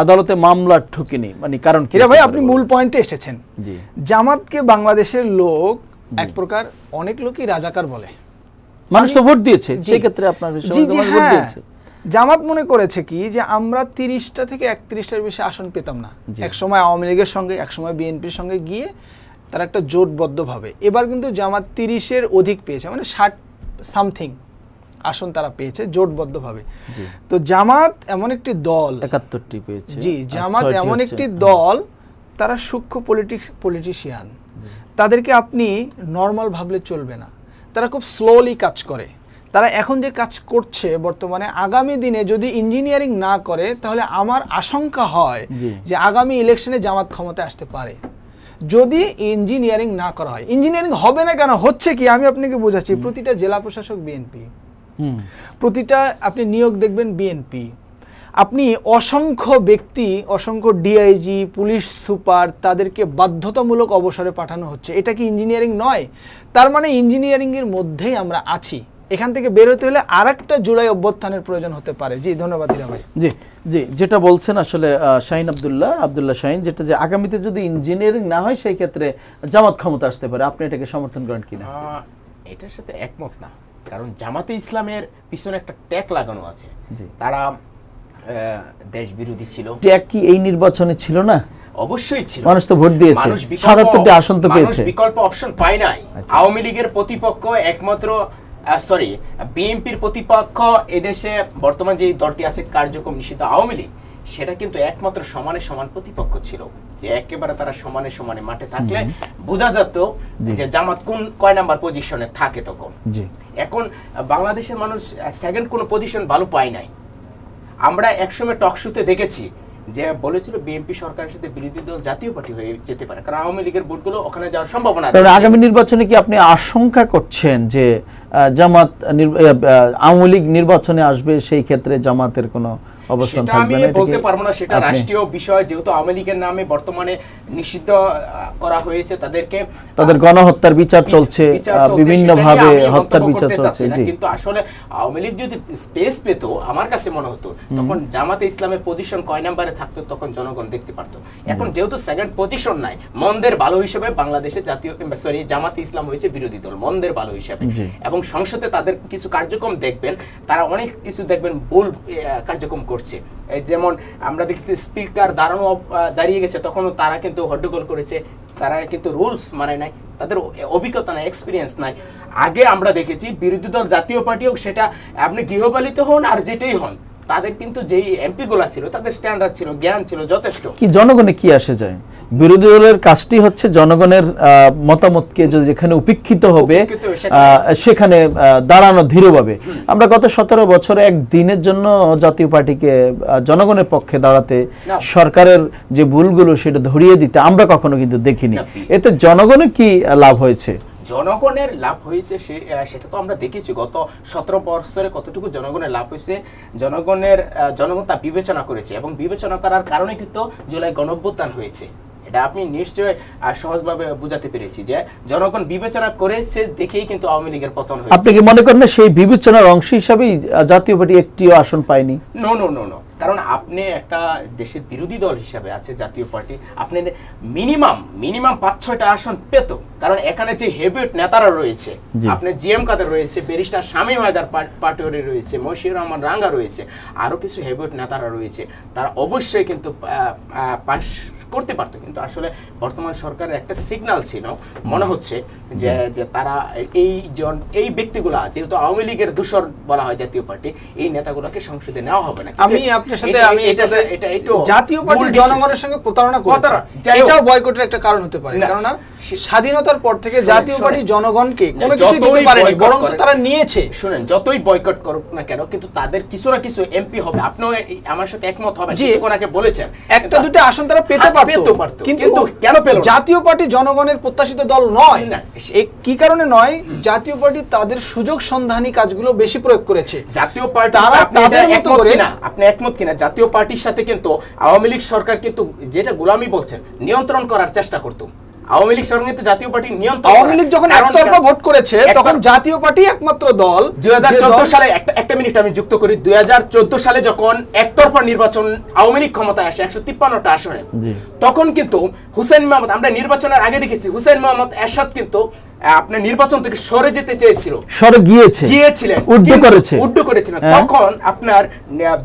আদালতে মামলা ঠুকেনি, মানে কারণ কি? হীরা ভাই আপনি মূল পয়েন্টে এসেছেন। জি। জামাতকে বাংলাদেশের লোক এক প্রকার অনেক লোকই রাজাকার বলে। মানুষ তো ভোট দিয়েছে, জি। সেই ক্ষেত্রে আপনার জি জি ভোট হ্যাঁ, দিয়েছে। জামাত মনে করেছে কি যে আমরা 30টা থেকে 31টার বেশি আসন পেতাম না, জি। এক সময় আওয়ামী লীগের সঙ্গে, এক সময় বিএনপির সঙ্গে গিয়ে তারা একটা জোটবদ্ধভাবে। এবার কিন্তু জামাত 30-এর অধিক পেয়েছে, মানে 60 সামথিং আসন তারা পেয়েছে জোটবদ্ধভাবে। জি। তো জামাত এমন একটি দল, 71টি পেয়েছে। জি আর জামাত 6টি এমন হচ্ছে, একটি দল, তারা সূক্ষ্ম পলিটিশিয়ান, তাদেরকে আপনি নর্মাল ভাবলে চলবে না, তারা খুব স্লোলি কাজ করে। তারা এখন যে কাজ করছে বর্তমানে, আগামী দিনে যদি ইঞ্জিনিয়ারিং না করে তাহলে আমার আশঙ্কা হয় জি। যে আগামী ইলেকশনে জামাত ক্ষমতায় আসতে পারে যদি ইঞ্জিনিয়ারিং না করা হয়। ইঞ্জিনিয়ারিং হবে না কেন, হচ্ছে কি আমি আপনাকে বোঝাচ্ছি। প্রতিটা জেলা প্রশাসক বিএনপি, হুম। প্রতিটা আপনি নিয়োগ দেখবেন বিএনপি, আপনি অসংখ্য ব্যক্তি, অসংখ্য ডিআইজি, পুলিশ সুপার, তাদেরকে বাধ্যতামূলক অবসরে পাঠানো হচ্ছে। এটা কি ইঞ্জিনিয়ারিং নয়? তার মানে ইঞ্জিনিয়ারিংয়ের মধ্যেই আমরা আছি। এখান থেকে বের হতে হলে আরেকটা জুলাই অভ্যুত্থানের প্রয়োজন হতে পারে। জি ধন্যবাদ হীরা ভাই। জি জি, যেটা বলছেন আসলে শাহিন আব্দুল্লাহ শাহিন, যেটা যে আগামীতে যদি ইঞ্জিনিয়ারিং না হয় সেই ক্ষেত্রে জামাত ক্ষমতা আসতে পারে, আপনি এটাকে সমর্থন করেন কিনা? এটার সাথে একমত না, কারণ জামাতে ইসলামের পিছনে একটা ট্যাগ লাগানো আছে। জি। তারা দেশ বিরোধী ছিল। ট্যাগ কি এই নির্বাচনে ছিল না? অবশ্যই ছিল। মানুষ তো ভোট দিয়েছে, মানুষ 77টি আসন তো মানুষ পেয়েছে। বিকল্প অপশন পায় নাই। আচ্ছা। আওয়ামী লীগের প্রতিপক্ষ একমাত্র বিএনপির প্রতিপক্ষ এদেশে বর্তমান যে দলটি আছে কার্যক্রম নিষিদ্ধ আওয়ামী লীগ, সেটা কিন্তু একমাত্র সমানে সমান প্রতিপক্ষ ছিল, যে একেবারে তারা সমানে সমানে মাঠে থাকলে বোঝা যেত যে জামাত কয় নাম্বার পজিশনে থাকে তখন। জি। এখন বাংলাদেশের মানুষ সেকেন্ড কোনো পজিশন ভালো পায় নাই। আমরা একসময় টক শোতে দেখেছি যে বলেছিল বিএনপি সরকারের সাথে বিরোধী দল জাতীয় পার্টি হয়ে যেতে পারে, কারণ আওয়ামী লীগের ভোটগুলো ওখানে যাওয়ার সম্ভাবনা আছে। তাহলে আগামী নির্বাচনে কি আপনি আশঙ্কা করছেন যে জামাত আওয়ামী লীগ নির্বাচনে আসবে, সেই ক্ষেত্রে জামাতের কোনো অবস্থান সেটা থাকবে আমি না? বলতে পারবো না, সেটা রাষ্ট্রীয় বিষয়। যেহেতু আওয়ামী লীগের নামে বর্তমানে নিষিদ্ধ করা হয়েছে, তাদের গণহত্যার বিচার চলছে, বিভিন্ন ভাবে হত্যার বিচার চলছে। কিন্তু আসলে আওয়ামী লীগ যদি স্পেস পেত, আমার কাছে মনে হতো তখন জামাতে ইসলামের পজিশন কয় নাম্বারে থাকতো তখন জনগণ দেখতে পারতো। এখন যেহেতু সেকেন্ড পজিশন নাই, মন্দের ভালো হিসেবে বাংলাদেশে জামাতে ইসলাম হয়েছে বিরোধী দল, মন্দের ভালো হিসেবে। এবং সংসদে তাদের কিছু কার্যক্রম দেখবেন, তারা অনেক কিছু দেখবেন ভুল কার্যক্রম করছে। যেমন আমরা দেখছি স্পিকার দাঁড়িয়ে গেছে, তখন তারা কিন্তু হট্টগোল করেছে, তারা কিন্তু রুলস মানে নাই, তাদের অভিজ্ঞতা নাই, এক্সপিরিয়েন্স নাই। আগে আমরা দেখেছি বিরোধী দল জাতীয় পার্টি হোক, সেটা আপনি গৃহপালিত হন আর যেটাই হন, তাদের কিন্তু যেই এমপি গুলা ছিল তাদের স্ট্যান্ডার্ড ছিল, জ্ঞান ছিল যথেষ্ট। কি জনগণে কি আসে যায়? বিরোধী দলের কাজটি হচ্ছে জনগণের মতামতকে যদি যেখানে উপেক্ষিত হবে সেখানে দাঁড়ানো ধীরভাবে। আমরা গত 17 বছরে একদিনের জন্য জাতীয় পার্টিকে জনগণের পক্ষে দাঁড়াতে, সরকারের যে ভুলগুলো সেটা ধরিয়ে দিতে আমরা কখনো কিন্তু দেখিনি। এতে জনগণের কি লাভ হয়েছে? জনগণের লাভ হয়েছে সেটা তো আমরা দেখেছি গত 17 বছরে কতটুকু জনগণের লাভ হয়েছে। জনগণ তা বিবেচনা করেছে, এবং বিবেচনা করার কারণে কিন্তু জুলাই গণঅভ্যুত্থান হয়েছে। এটা আপনি নিশ্চয়ই সহজভাবে বুঝাতে পেরেছি যে জনগণ বিবেচনা করেছে দেখেই কিন্তু আওয়ামী লীগের পতন হয়েছে। আপনি কি মনে করেন না সেই বিবেচনার অংশ হিসাবেই জাতীয় পার্টি একটিও আসন পায়নি? নো, কারণ আপনি একটা দেশের বিরোধী দল হিসাবে আছে জাতীয় পার্টি, আপনি মিনিমাম 5-6টা আসন পেত, কারণ এখানে যে হেভিওয়েট নেতারা রয়েছে, আপনি জিএম কাদের রয়েছে, ব্যারিস্টার শামীম হায়দার পাটোয়ারি রয়েছে, মশিউর রহমান রাঙ্গা রয়েছে, আরো কিছু হেভিওয়েট নেতারা রয়েছে, তারা অবশ্যই কিন্তু পাশ করতে পারতো। কিন্তু আসলে বর্তমান সরকারের একটা সিগন্যাল ছিল, মনে হচ্ছে যে তারা এই ব্যক্তিগুলা, যেহেতু আওয়ামী লীগের দূষর বলা হয় জাতীয় পার্টি, এই নেতাগুলোকে সংসদে নেওয়া হবে না। আমি আপনার সাথে জাতীয় পার্টি জনগণের সঙ্গে প্রতারণা করেছে, এটাও বয়কটের একটা কারণ হতে পারে। কারণ স্বাধীনতার পর থেকে জাতীয় পার্টি জনগণকে কোনো কিছু দিতে পারেনি, বরং তারা নিয়েছে। শুনেন, যতই বয়কট করুক না কেন, কিন্তু তাদের কিছু না কিছু এমপি হবে। আপনিও আমার সাথে একমত হবেন, কিছুক্ষণ আগে বলেছেন একটা দুটো আসন তারা পেতে পারতো। কিন্তু কেন পেল না? জাতীয় পার্টি জনগণের প্রত্যাশিত দল নয়। না, কি কারণে নয়? জাতীয় পার্টি তাদের সুযোগ সন্ধানী কাজগুলো বেশি প্রয়োগ করেছে। জাতীয় পার্টি তারা তাদের মতো করে আপনি একমত কিনা? জাতীয় পার্টির সাথে কিন্তু আওয়ামী লীগ সরকার কিন্তু যেটা গোলামি বলছেন নিয়ন্ত্রণ করার চেষ্টা করতো। আওয়ামী লীগ সরকার কিন্তু জাতীয় পার্টি নিয়ন্ত্রণ, আওয়ামী লীগ যখন একতরফা ভোট করেছে তখন জাতীয় পার্টি একমাত্র দল। 2014 সালে একটা মিনিট আমি যুক্ত করি। 2014 সালে যখন একতরফা নির্বাচন আওয়ামী লীগ ক্ষমতায় আসে 153টা আসনে, তখন কিন্তু হুসেইন মোহাম্মদ, আমরা নির্বাচনের আগে দেখেছি হুসেইন মোহাম্মদ এরশাদ কিন্তু আপনার নির্বাচন থেকে সরে যেতে চেয়েছিল, সরে গিয়েছিলেন, উড্ডু করেছিলেন। তখন আপনার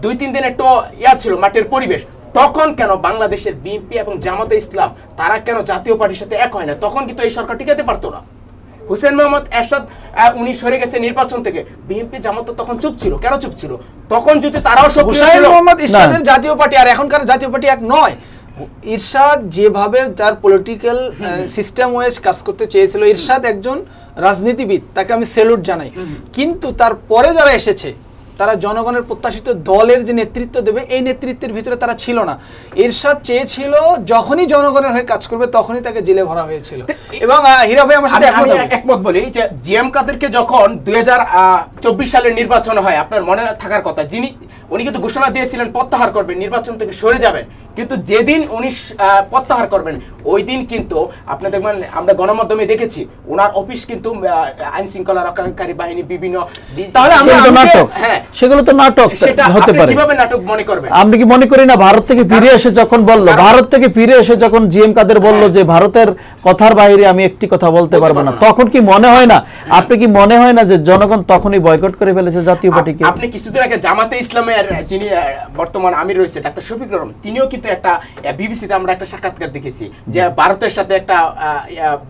2-3 দিন একটু ছিল মাঠের পরিবেশ। তখন কেন বাংলাদেশের বিএনপি এবং জামাতে ইসলাম তারা কেন জাতীয় পার্টির সাথে এক হয় না? তখন কিন্তু এই সরকার টিকাতে পারতো না। হুসেইন মোহাম্মদ এরশাদ উনি সরে গেছে নির্বাচন থেকে, বিএনপি জামাত তখন চুপ ছিল। কেন চুপ ছিল? তখন যদি তারাও সক্রিয় ছিল। হুসেইন মোহাম্মদ ইরশাদের জাতীয় পার্টি আর এখনকার জাতীয় পার্টি এক নয়। ইরশাদ যেভাবে তার পলিটিক্যাল সিস্টেম ওয়াইজ কাজ করতে চেয়েছিল, ইরশাদ একজন রাজনীতিবিদ, তাকে আমি স্যালুট জানাই। কিন্তু তারপরে যারা এসেছে তারা জনগণের প্রত্যাশিত দলের যে নেতৃত্ব দেবে এই নেতৃত্বের ভিতরে তারা ছিল না। ইরশাদ চেয়েছিল যখনই জনগণের হয়ে কাজ করবে তখনই তাকে জেলে ভরা হয়েছিল। এবং হীরা ভাই আমার সাথে একমত বলি যে জিএম কাদেরকে যখন 2024 সালের নির্বাচন হয়, আপনার মনে থাকার কথা, উনি কিন্তু ঘোষণা দিয়েছিলেন প্রত্যাহার করবেন, নির্বাচন থেকে সরে যাবেন। কিন্তু যেদিন উনি প্রত্যাহার করবেন ওই দিন কিন্তু আপনি দেখবেন, আমরা গণমাধ্যমে দেখেছি ওনার অফিস কিন্তু আইন শৃঙ্খলা রক্ষাকারী বাহিনী বিভিন্ন, তাহলে নাটক, হ্যাঁ সেগুলো তো নাটক হতে পারে। কিভাবে নাটক মনে করবেন? আমরা কি মনে করি না ভারত থেকে ফিরে এসে যখন বলল, ভারত থেকে ফিরে এসে যখন জিএম কাদের বলল যে ভারতের কথার বাইরে আমি একটি কথা বলতে পারবো না, তখন কি মনে হয় না, আপনি কি মনে হয় না যে জনগণ তখনই বয়কট করে ফেলেছে জাতীয় পার্টিকে? আপনি কিছুদিন আগে জামাতে ইসলামের যিনি বর্তমান আমির রয়েছে ডাক্তার শফিকুর রহমান, তিনিও কিন্তু একটা বিবিসিতে আমরা একটা সাক্ষাৎকার দেখেছি যে ভারতের সাথে একটা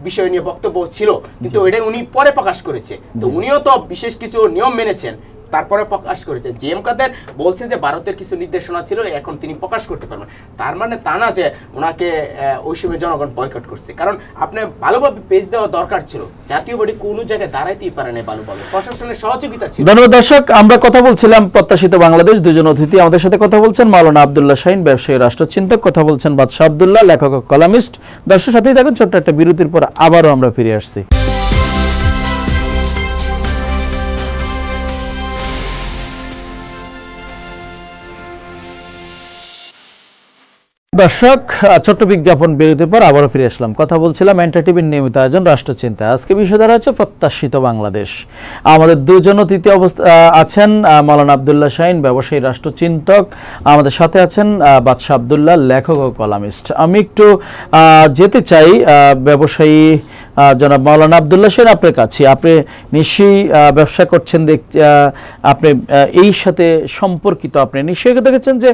বিষয় নিয়ে বক্তব্য ছিল, কিন্তু এটা উনি পরে প্রকাশ করেছে। তো উনিও তো বিশেষ কিছু নিয়ম মেনেছেন, তারপরে প্রকাশ করেছে। জিএম কাদের বলছেন যে ভারতের কিছু নির্দেশনা ছিল, এখন তিনি প্রকাশ করতে পারবেন। তার মানে তা না যে ওনাকে ওই সময় জনগণ বয়কট করছে। কারণ আপনি ভালোভাবে পেজ দেওয়া দরকার ছিল। জাতীয় পার্টি কোনো জায়গায় দাঁড়াইতেই পারে না ভালোভাবে, প্রশাসনের সহযোগিতা ছিল। ধন্যবাদ দর্শক, আমরা কথা বলছিলাম প্রত্যাশিত বাংলাদেশ। দুজন অতিথি আমাদের সাথে কথা বলছেন, মাওলানা আব্দুল্লাহ শাহীন, ব্যবসায়ী রাষ্ট্রচিন্তক, কথা বলছেন বাদশাহ আব্দুল্লাহ, লেখক ও কলামিস্ট। দর্শক সাথেই দেখুন, ছোট্ট একটা বিরতির পর আবারও আমরা ফিরে আসছি। দর্শক, ছোট্ট বিজ্ঞাপন বিরতির পর আবারও ফিরে আসলাম। কথা বলছিলাম এন্টার টিভির নিয়মিত আয়োজন রাষ্ট্রচিন্তা। আজকে বিষয় ধরা হচ্ছে প্রত্যাশিত বাংলাদেশ। আমাদের দুজন অতিথি আছেন, মাওলানা আব্দুল্লাহ শাহীন, ব্যবসায়ী রাষ্ট্রচিন্তক, আমাদের সাথে আছেন বাদশাহ আব্দুল্লাহ, লেখক ও কলামিস্ট। আমি একটু যেতে চাই ব্যবসায়ী জনাব মাওলানা আব্দুল্লাহ শাহীন আপনার কাছে। আপনি নিশ্চয়ই ব্যবসা করছেন, আপনি এই সাথে সম্পর্কিত। আপনি নিশ্চয়ই দেখেছেন যে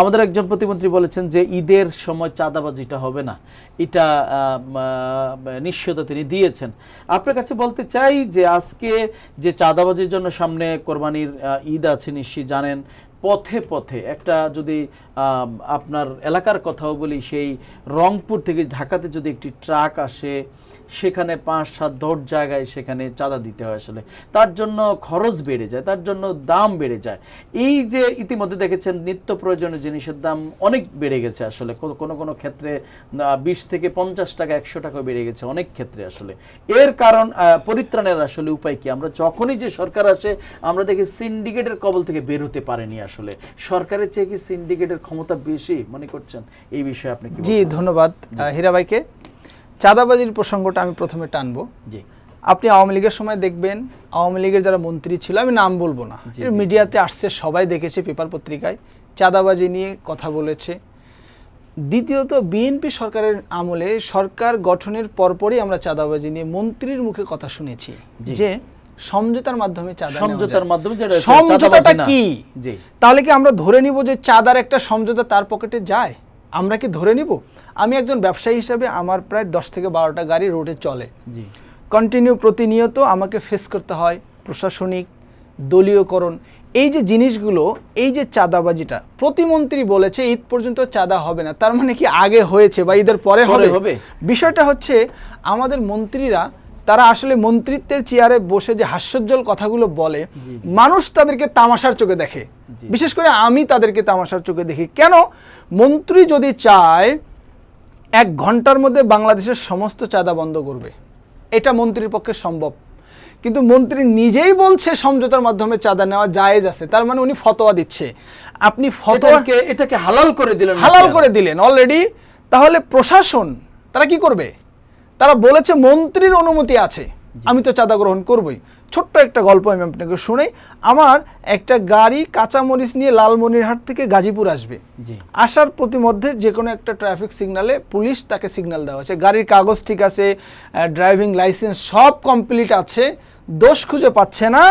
আমাদের একজন প্রতিমন্ত্রী বলেছেন যে ঈদের সময় চাঁদাবাজিটা হবে না, এটা নিশ্চয়তা তিনি দিয়েছেন। আপনার কাছে বলতে চাই যে আজকে যে চাঁদাবাজির জন্য সামনে কোরবানির ঈদ আছে, নিশ্চয়ই জানেন, পথে পথে একটা যদি আপনার এলাকার কথাও বলি, সেই রংপুর থেকে ঢাকাতে যদি একটি ট্রাক আসে, সেখানে 5-7-10 জায়গায় সেখানে চাঁদা দিতে হয়। আসলে তার জন্য খরচ বেড়ে যায়, তার জন্য দাম বেড়ে যায়। এই যে ইতিমধ্যে দেখেছেন নিত্য প্রয়োজনীয় জিনিসের দাম অনেক বেড়ে গেছে। আসলে কোনো কোনো ক্ষেত্রে 20 থেকে 50 টাকা, 100 টাকা বেড়ে গেছে অনেক ক্ষেত্রে। আসলে এর কারণ পরিত্রাণের আসলে উপায় কি? আমরা যখনই যে সরকার আসে আমরা দেখি সিন্ডিকেটের কবল থেকে বের হতে পারেনি। আসলে সরকারের চেয়ে কি সিন্ডিকেটের ক্ষমতা বেশি মনে করছেন? এই বিষয়ে আপনি কি? জি, ধন্যবাদ হীরা ভাইকে। চাঁদাবাজির প্রসঙ্গটা আমি প্রথমে টানবো। জি, আপনি আওয়ামী লীগের সময় দেখবেন, আওয়ামী লীগের যারা মন্ত্রী ছিল, আমি নাম বলবো না, মিডিয়াতে আসছে, সবাই দেখেছে, পেপার পত্রিকায় চাঁদাবাজি নিয়ে কথা বলেছে। দ্বিতীয়ত বিএনপি সরকারের আমলে, সরকার গঠনের পরপরই আমরা চাঁদাবাজি নিয়ে মন্ত্রীর মুখে কথা শুনেছি যে সমঝোতার মাধ্যমে সমঝোতাটা কি? তাহলে কি আমরা ধরে নিব যে চাঁদার একটা সমঝোতা তার পকেটে যায়? আমরা কি ধরে নিব? আমি একজন ব্যবসায়ী হিসেবে আমার প্রায় 10 থেকে 12টা গাড়ি রোডে চলে, কন্টিনিউ প্রতিনিয়ত আমাকে ফেস করতে হয় প্রশাসনিক, দলীয়করণ, এই যে জিনিসগুলো, এই যে চাঁদাবাজিটা। প্রতিমন্ত্রী বলেছে ঈদ পর্যন্ত চাঁদা হবে না, তার মানে কি আগে হয়েছে বা ঈদের পরে হবে? বিষয়টা হচ্ছে আমাদের মন্ত্রীরা, তারা আসলে মন্ত্রিত্বের চেয়ারে বসে যে হাস্যোজ্জ্বল কথাগুলো বলে, মানুষ তাদেরকে তামাশার চোখে দেখে। বিশেষ করে আমি তাদেরকে তামাশার চোখে দেখি। কেন? মন্ত্রী যদি চায় 1 ঘন্টার মধ্যে বাংলাদেশের সমস্ত চাঁদা বন্ধ করবে, এটা মন্ত্রীর পক্ষে সম্ভব। কিন্তু মন্ত্রী নিজেই বলছে সমঝোতার মাধ্যমে চাঁদা নেওয়া জায়েজ আছে, তার মানে উনি ফতোয়া দিচ্ছে। আপনি এটাকে হালাল করে দিলেন, হালাল করে দিলেন অলরেডি। তাহলে প্রশাসন তারা কি করবে? তারা বলেছে মন্ত্রীর অনুমতি আছে, আমি তো চাঁদা গ্রহণ করবই। ছোট্ট একটা গল্প আমি আপনাকে শুনাই। আমার একটা গাড়ি কাঁচামরিচ নিয়ে লালমনিরহাট থেকে গাজীপুর আসবে, আসার প্রতিমধ্যে যে কোনো একটা ট্রাফিক সিগন্যালে পুলিশ তাকে সিগন্যাল দেওয়া হচ্ছে, গাড়ির কাগজ ঠিক আছে, ড্রাইভিং লাইসেন্স সব কমপ্লিট আছে, দোষ খুঁজে পাচ্ছে না।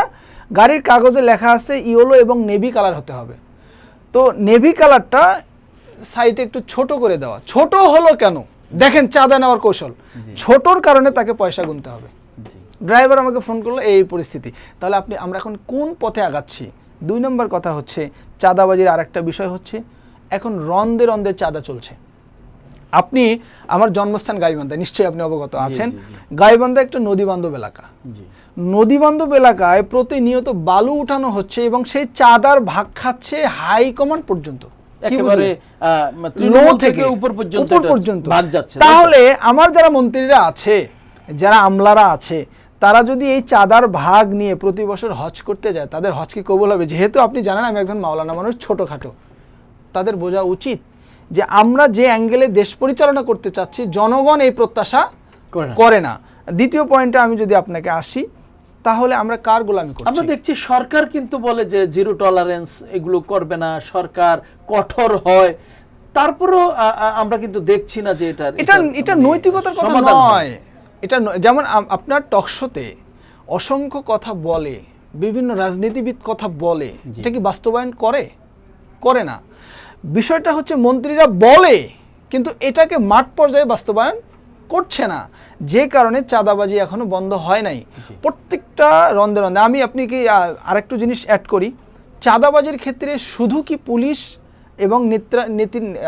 গাড়ির কাগজে লেখা আছে ইয়েলো এবং নেভি কালার হতে হবে। তো নেভি কালারটা সাইডে একটু ছোট করে দেওয়া। ছোট হলো কেন? দেখেন চাঁদা নেওয়ার কৌশল। ছোটর কারণে তাকে পয়সা গুনতে হবে। ড্রাইভার আমাকে ফোন করলো, এই পরিস্থিতি। তাহলে আমরা এখন কোন পথে আগাচ্ছি? 2 নম্বর কথা হচ্ছে চাঁদাবাজির আরেকটা বিষয় হচ্ছে এখন রন্দে রন্দে চাঁদা চলছে। আপনি আমার জন্মস্থান গাইবান্ধা, নিশ্চয়ই আপনি অবগত আছেন। গাইবান্ধা একটা নদীবান্ধব এলাকা। নদীবান্ধব এলাকায় প্রতিনিয়ত বালু উঠানো হচ্ছে এবং সেই চাঁদার ভাগ খাচ্ছে হাই কমান্ড পর্যন্ত, একেবারে লো থেকে উপর পর্যন্ত ভাগ যাচ্ছে। তাহলে আমার যারা মন্ত্রীরা আছে, যারা আমলারা আছে, তারা যদি এই চাঁদার ভাগ নিয়ে প্রতি বছর হজ করতে যায়, তাদের হজ কি কবুল হবে? যেহেতু আপনি জানেন আমি একজন মাওলানা মানুষ, ছোটোখাটো, তাদের বোঝা উচিত যে আমরা যে অ্যাঙ্গেলে দেশ পরিচালনা করতে চাচ্ছি জনগণ এই প্রত্যাশা করে না। দ্বিতীয় পয়েন্টে আমি যদি আপনাকে আসি, তাহলে আমরা কার গোলামি করছি? আমরা দেখছি সরকার কিন্তু বলে যে জিরো টলারেন্স এগুলো করবে না, সরকার কঠোর হয়, তারপরও আমরা কিন্তু দেখছি না যে এটা নৈতিকতার কথা নয়। এটা যেমন আপনার টকশোতে অসংখ্য কথা বলে, বিভিন্ন রাজনীতিবিদ কথা বলে, এটা কি বাস্তবায়ন করে না? বিষয়টা হচ্ছে মন্ত্রীরা বলে কিন্তু এটাকে মাঠ পর্যায়ে বাস্তবায়ন করছে না, যে কারণে চাঁদাবাজি এখনো বন্ধ হয় নাই। প্রত্যেকটা রন্দে রন্দে আমি আপনি কি আরেকটু জিনিস অ্যাড করি, চাঁদাবাজির ক্ষেত্রে শুধু কি পুলিশ এবং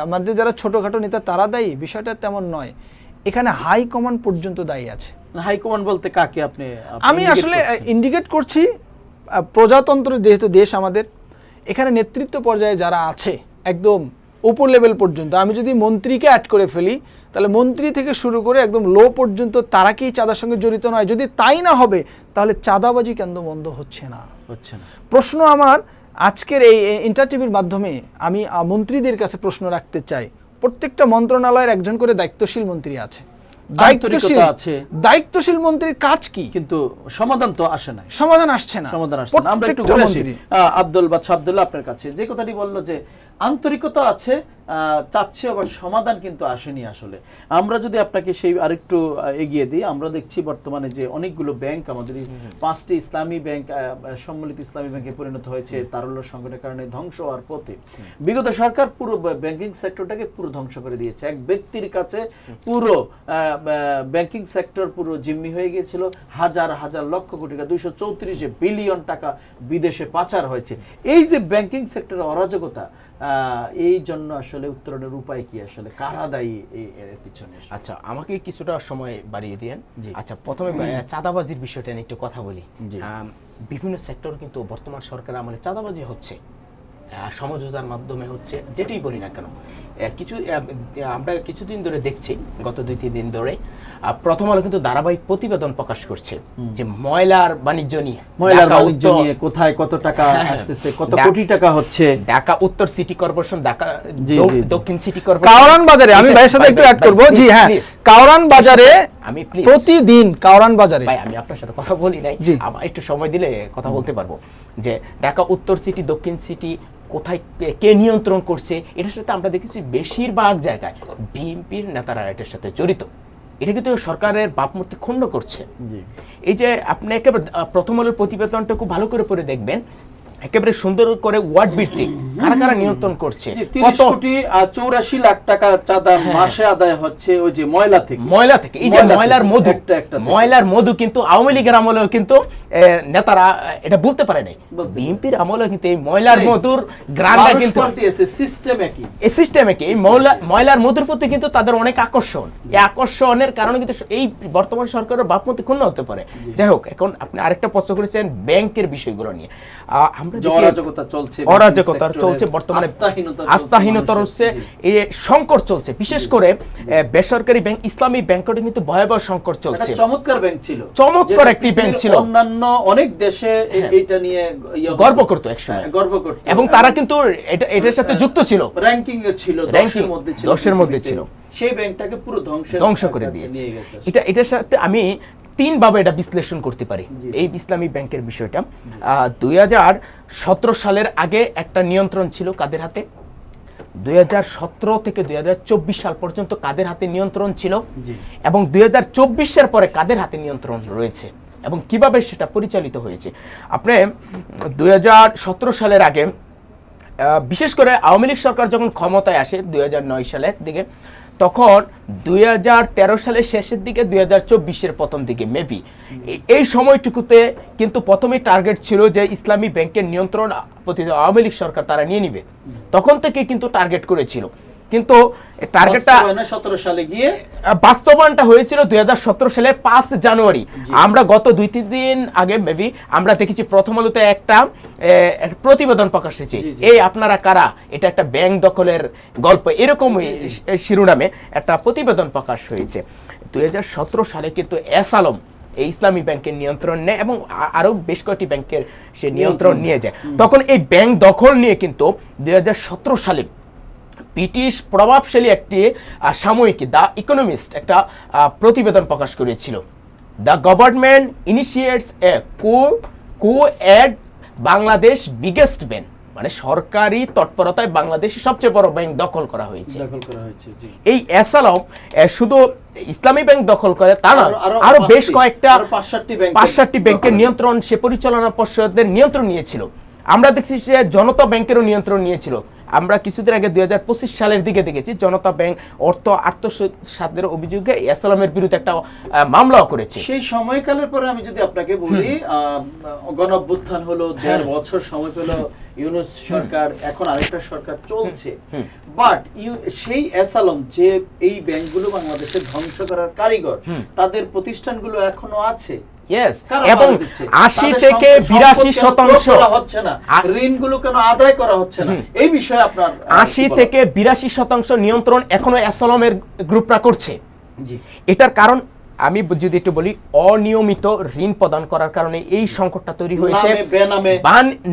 আমাদের যারা ছোটোখাটো নেতা তারা দায়ী? বিষয়টা তেমন নয়, এখানে হাই কমান্ড পর্যন্ত দায়ী আছে। হাই কমান্ড বলতে কাকে আমি আসলে ইন্ডিকেট করছি? প্রজাতন্ত্রের যেহেতু দেশ আমাদের, এখানে নেতৃত্ব পর্যায়ে যারা আছে একদম উপর লেভেল পর্যন্ত, আমি যদি মন্ত্রীকে অ্যাড করে ফেলি তাহলে মন্ত্রী থেকে শুরু করে একদম লো পর্যন্ত তারা কি চাঁদার সঙ্গে জড়িত নয়? যদি তাই না হবে তাহলে চাঁদাবাজি কেন বন্ধ হচ্ছে না? প্রশ্ন আমার আজকের এই ইন্টারটিভির মাধ্যমে আমি মন্ত্রীদের কাছে প্রশ্ন রাখতে চাই। প্রত্যেকটা মন্ত্রণালয়ের একজন করে দায়িত্বশীল মন্ত্রী আছে, দায়িত্বশীল মন্ত্রীর কাজ কি? কিন্তু সমাধান তো আসে না, সমাধান আসছে না। আমরা একটু ঘুরে আসি আব্দুল বাদশা আব্দুল্লাহ আপনার কাছে। যে কথাটি বললো যে আন্তরিকতা আছে, চাচ্ছে, আবার সমাধান কিন্তু আসেনি। আসলে আমরা যদি আপনাকে সেই আরেকটু এগিয়ে দিই, আমরা দেখছি বর্তমানে যে অনেকগুলো ব্যাংক, আমাদের 5টি ইসলামী ব্যাংক সম্মিলিত ইসলামী ব্যাংকে পরিণত হয়েছে তারল্য সংকটের কারণে ধ্বংস হওয়ার পথে। বিগত সরকার পুরো ব্যাংকিং সেক্টরটাকে পুরো ধ্বংস করে দিয়েছে। এক ব্যক্তির কাছে পুরো ব্যাংকিং সেক্টর পুরো জিম্মি হয়ে গিয়েছিল। হাজার হাজার লক্ষ কোটি টাকা, 234 বিলিয়ন টাকা বিদেশে পাচার হয়েছে। এই যে ব্যাংকিং সেক্টরের অরাজকতা, এই জন্য আসলে উত্তরণের উপায় কি? আসলে কারা দায়ী এর পিছনে? আচ্ছা, আমাকে কিছুটা সময় বাড়িয়ে দিয়েন। আচ্ছা, প্রথমে চাঁদাবাজির বিষয়টা নিয়ে একটু কথা বলি। বিভিন্ন সেক্টর কিন্তু বর্তমান সরকার আমলে চাঁদাবাজি হচ্ছে, সমঝোতার মাধ্যমে হচ্ছে, যেটাই বলি না কেন। আমরা কিছুদিন ধরে দেখছি, গত 2-3 দিন ধরে প্রথম আলো কিন্তু ধারাবাহিক প্রতিবেদন প্রকাশ করছে যে ময়লার বাণিজ্য নিয়ে কোথায় কত টাকা আসতেছে, কত কোটি টাকা হচ্ছে। ঢাকা উত্তর সিটি কর্পোরেশন, ঢাকা দক্ষিণ সিটি কর্পোরেশন, কাওরান বাজারে, আমি ভাইয়ের সাথে একটু অ্যাড করব। জি হ্যাঁ, কাওরান বাজারে আমি প্লিজ প্রতিদিন কাওরান বাজারে, ভাই আমি আপনার সাথে কথা বলি নাই, আমার একটু সময় দিলে কথা বলতে পারবো। যে ঢাকা উত্তর সিটি, দক্ষিণ সিটি কোথায় কে নিয়ন্ত্রণ করছে, এটার সাথে আমরা দেখেছি বেশিরভাগ জায়গায় বিএনপির নেতারা এটার সাথে জড়িত। এটা কিন্তু সরকারের ভাবমূর্তি ক্ষুণ্ণ করছে। এই যে আপনি একেবারে প্রথম আলোর প্রতিবেদনটা খুব ভালো করে পড়ে দেখবেন, একেবারে সুন্দর করে ওয়ার্ড ভিত্তিক কারা কারা নিয়ন্ত্রণ করছে। 30 কোটি 84 লাখ টাকা চাঁদা মাসে আদায় হচ্ছে ওই যে ময়লা থেকে। এই যে ময়লার মধু কিন্তু আওয়ামী লীগের আমলেও কিন্তু নেতারা এটা বলতে পারে নাই, বিএনপির আমলেও কিন্তু এই ময়লার মধুর গ্রামটা কিন্তু সিস্টেমে এই ময়লার মধুর প্রতি কিন্তু তাদের অনেক আকর্ষণ। এই আকর্ষণের কারণে কিন্তু এই বর্তমান সরকারের ভাবমূর্তি ক্ষুণ্ণ হতে পারে। যাই হোক, এখন আপনি আরেকটা প্রশ্ন করেছেন ব্যাংকের বিষয়গুলো নিয়ে। আমরা যে অরাজকতা চলছে, অরাজকতা চলছে বর্তমানে, আস্থাহীনতা হচ্ছে, এই সংকট চলছে, বিশেষ করে বেসরকারি ব্যাংক, ইসলামী ব্যাংকটা কিন্তু ভয়াবহ সংকট চলছে। চমৎকার ব্যাংক ছিল, চমৎকার একটি ব্যাংক ছিল, অন্যান্য অনেক দেশে এইটা নিয়ে গর্ব করতো একসময়, গর্ব করতো, এবং তারা কিন্তু এটার সাথে যুক্ত ছিল, র্যাঙ্কিং এ ছিল, 10 এর মধ্যে ছিল। সেই ব্যাংকটাকে পুরো ধ্বংস করে দিয়েছে। এটার সাথে আমি তিন ভাবে এটা বিশ্লেষণ করতে পারি এই ইসলামী ব্যাংকের বিষয়টা। 2017 সালের আগে একটা নিয়ন্ত্রণ ছিল কাদের হাতে, 2017 থেকে 2024 সাল পর্যন্ত কাদের হাতে নিয়ন্ত্রণ ছিল, এবং 2024 এর পরে কাদের হাতে নিয়ন্ত্রণ রয়েছে এবং কিভাবে সেটা পরিচালিত হয়েছে। আপনি 2017 সালের আগে, বিশেষ করে আওয়ামী লীগ সরকার যখন ক্ষমতায় আসে 2009 সালের দিকে, তখন 2013 সালের শেষের দিকে, 2024-এর প্রথম দিকে মেবি এই সময়টুকুতে কিন্তু প্রথমে টার্গেট ছিল যে ইসলামী ব্যাংকের নিয়ন্ত্রণ আওয়ামী লীগ সরকার তারা নিয়ে নিবে, তখন থেকে কিন্তু টার্গেট করেছিল। কিন্তু টার্গেটটা 17 সালে গিয়ে বাস্তবায়নটা হয়েছিল 2017 সালের 5 জানুয়ারি। আমরা গত 2-3 দিন আগে মেবি আমরা দেখেছি প্রথম আলোতে একটা প্রতিবেদন প্রকাশ হয়েছে, এই আপনারা কারা, এটা একটা ব্যাংক দখলের গল্প, এরকম শিরোনামে একটা প্রতিবেদন প্রকাশ হয়েছে। 2017 সালে কিন্তু এস আলম এই ইসলামী ব্যাংকের নিয়ন্ত্রণ নেয় এবং আরো বেশ কয়েকটি ব্যাংকের সে নিয়ন্ত্রণ নিয়ে যায়। তখন এই ব্যাংক দখল নিয়ে কিন্তু 2017 সালে ব্রিটিশ প্রভাবশালী একটি সাময়িকী দ্য ইকোনমিস্ট একটা প্রতিবেদন প্রকাশ করেছিল, দ্য গভর্নমেন্ট ইনিশিয়েটস এ কু অ্যাট বাংলাদেশ বিগেস্ট ব্যাংক, মানে সরকারি তৎপরতায় বাংলাদেশের সবচেয়ে বড় ব্যাংক দখল করা হয়েছে। এই এস আলম শুধু ইসলামী ব্যাংক দখল করে তা না, আরো বেশ কয়েকটা 5-7টি ব্যাংকের নিয়ন্ত্রণ সে পরিচালনা পর্ষদের নিয়ন্ত্রণ নিয়েছিল। আমরা দেখছি সে জনতা ব্যাংকেরও নিয়ন্ত্রণ নিয়েছিল। আমরা কিছুদিন আগে 2025 সালের দিকে দেখেছি জনতা ব্যাংক অর্থ আত্মসাতের অভিযোগে এস আলমের বিরুদ্ধে একটা মামলাও করেছে। সেই সময়কালের পরে আমি যদি আপনাকে বলি, গণঅভ্যুত্থান হলো, 1.5 বছর সময় পেল ইউনূস সরকার, এখন আরেকটা সরকার চলছে, বাট সেই এস আলম যে এই ব্যাংকগুলো বাংলাদেশে ধ্বংস করার কারিগর, তাদের প্রতিষ্ঠানগুলো এখনো আছে। এবং 80 থেকে 82% হচ্ছে না, ঋণগুলো কেন আদায় করা হচ্ছে না, এই বিষয়ে আপনার 80 থেকে 82% নিয়ন্ত্রণ এখনো এস আলমের গ্রুপরা করছে। এটার কারণ আমি যদি একটু বলি, অনিয়মিত ঋণ প্রদান করার কারণে এই সংকটটা তৈরি হয়েছে।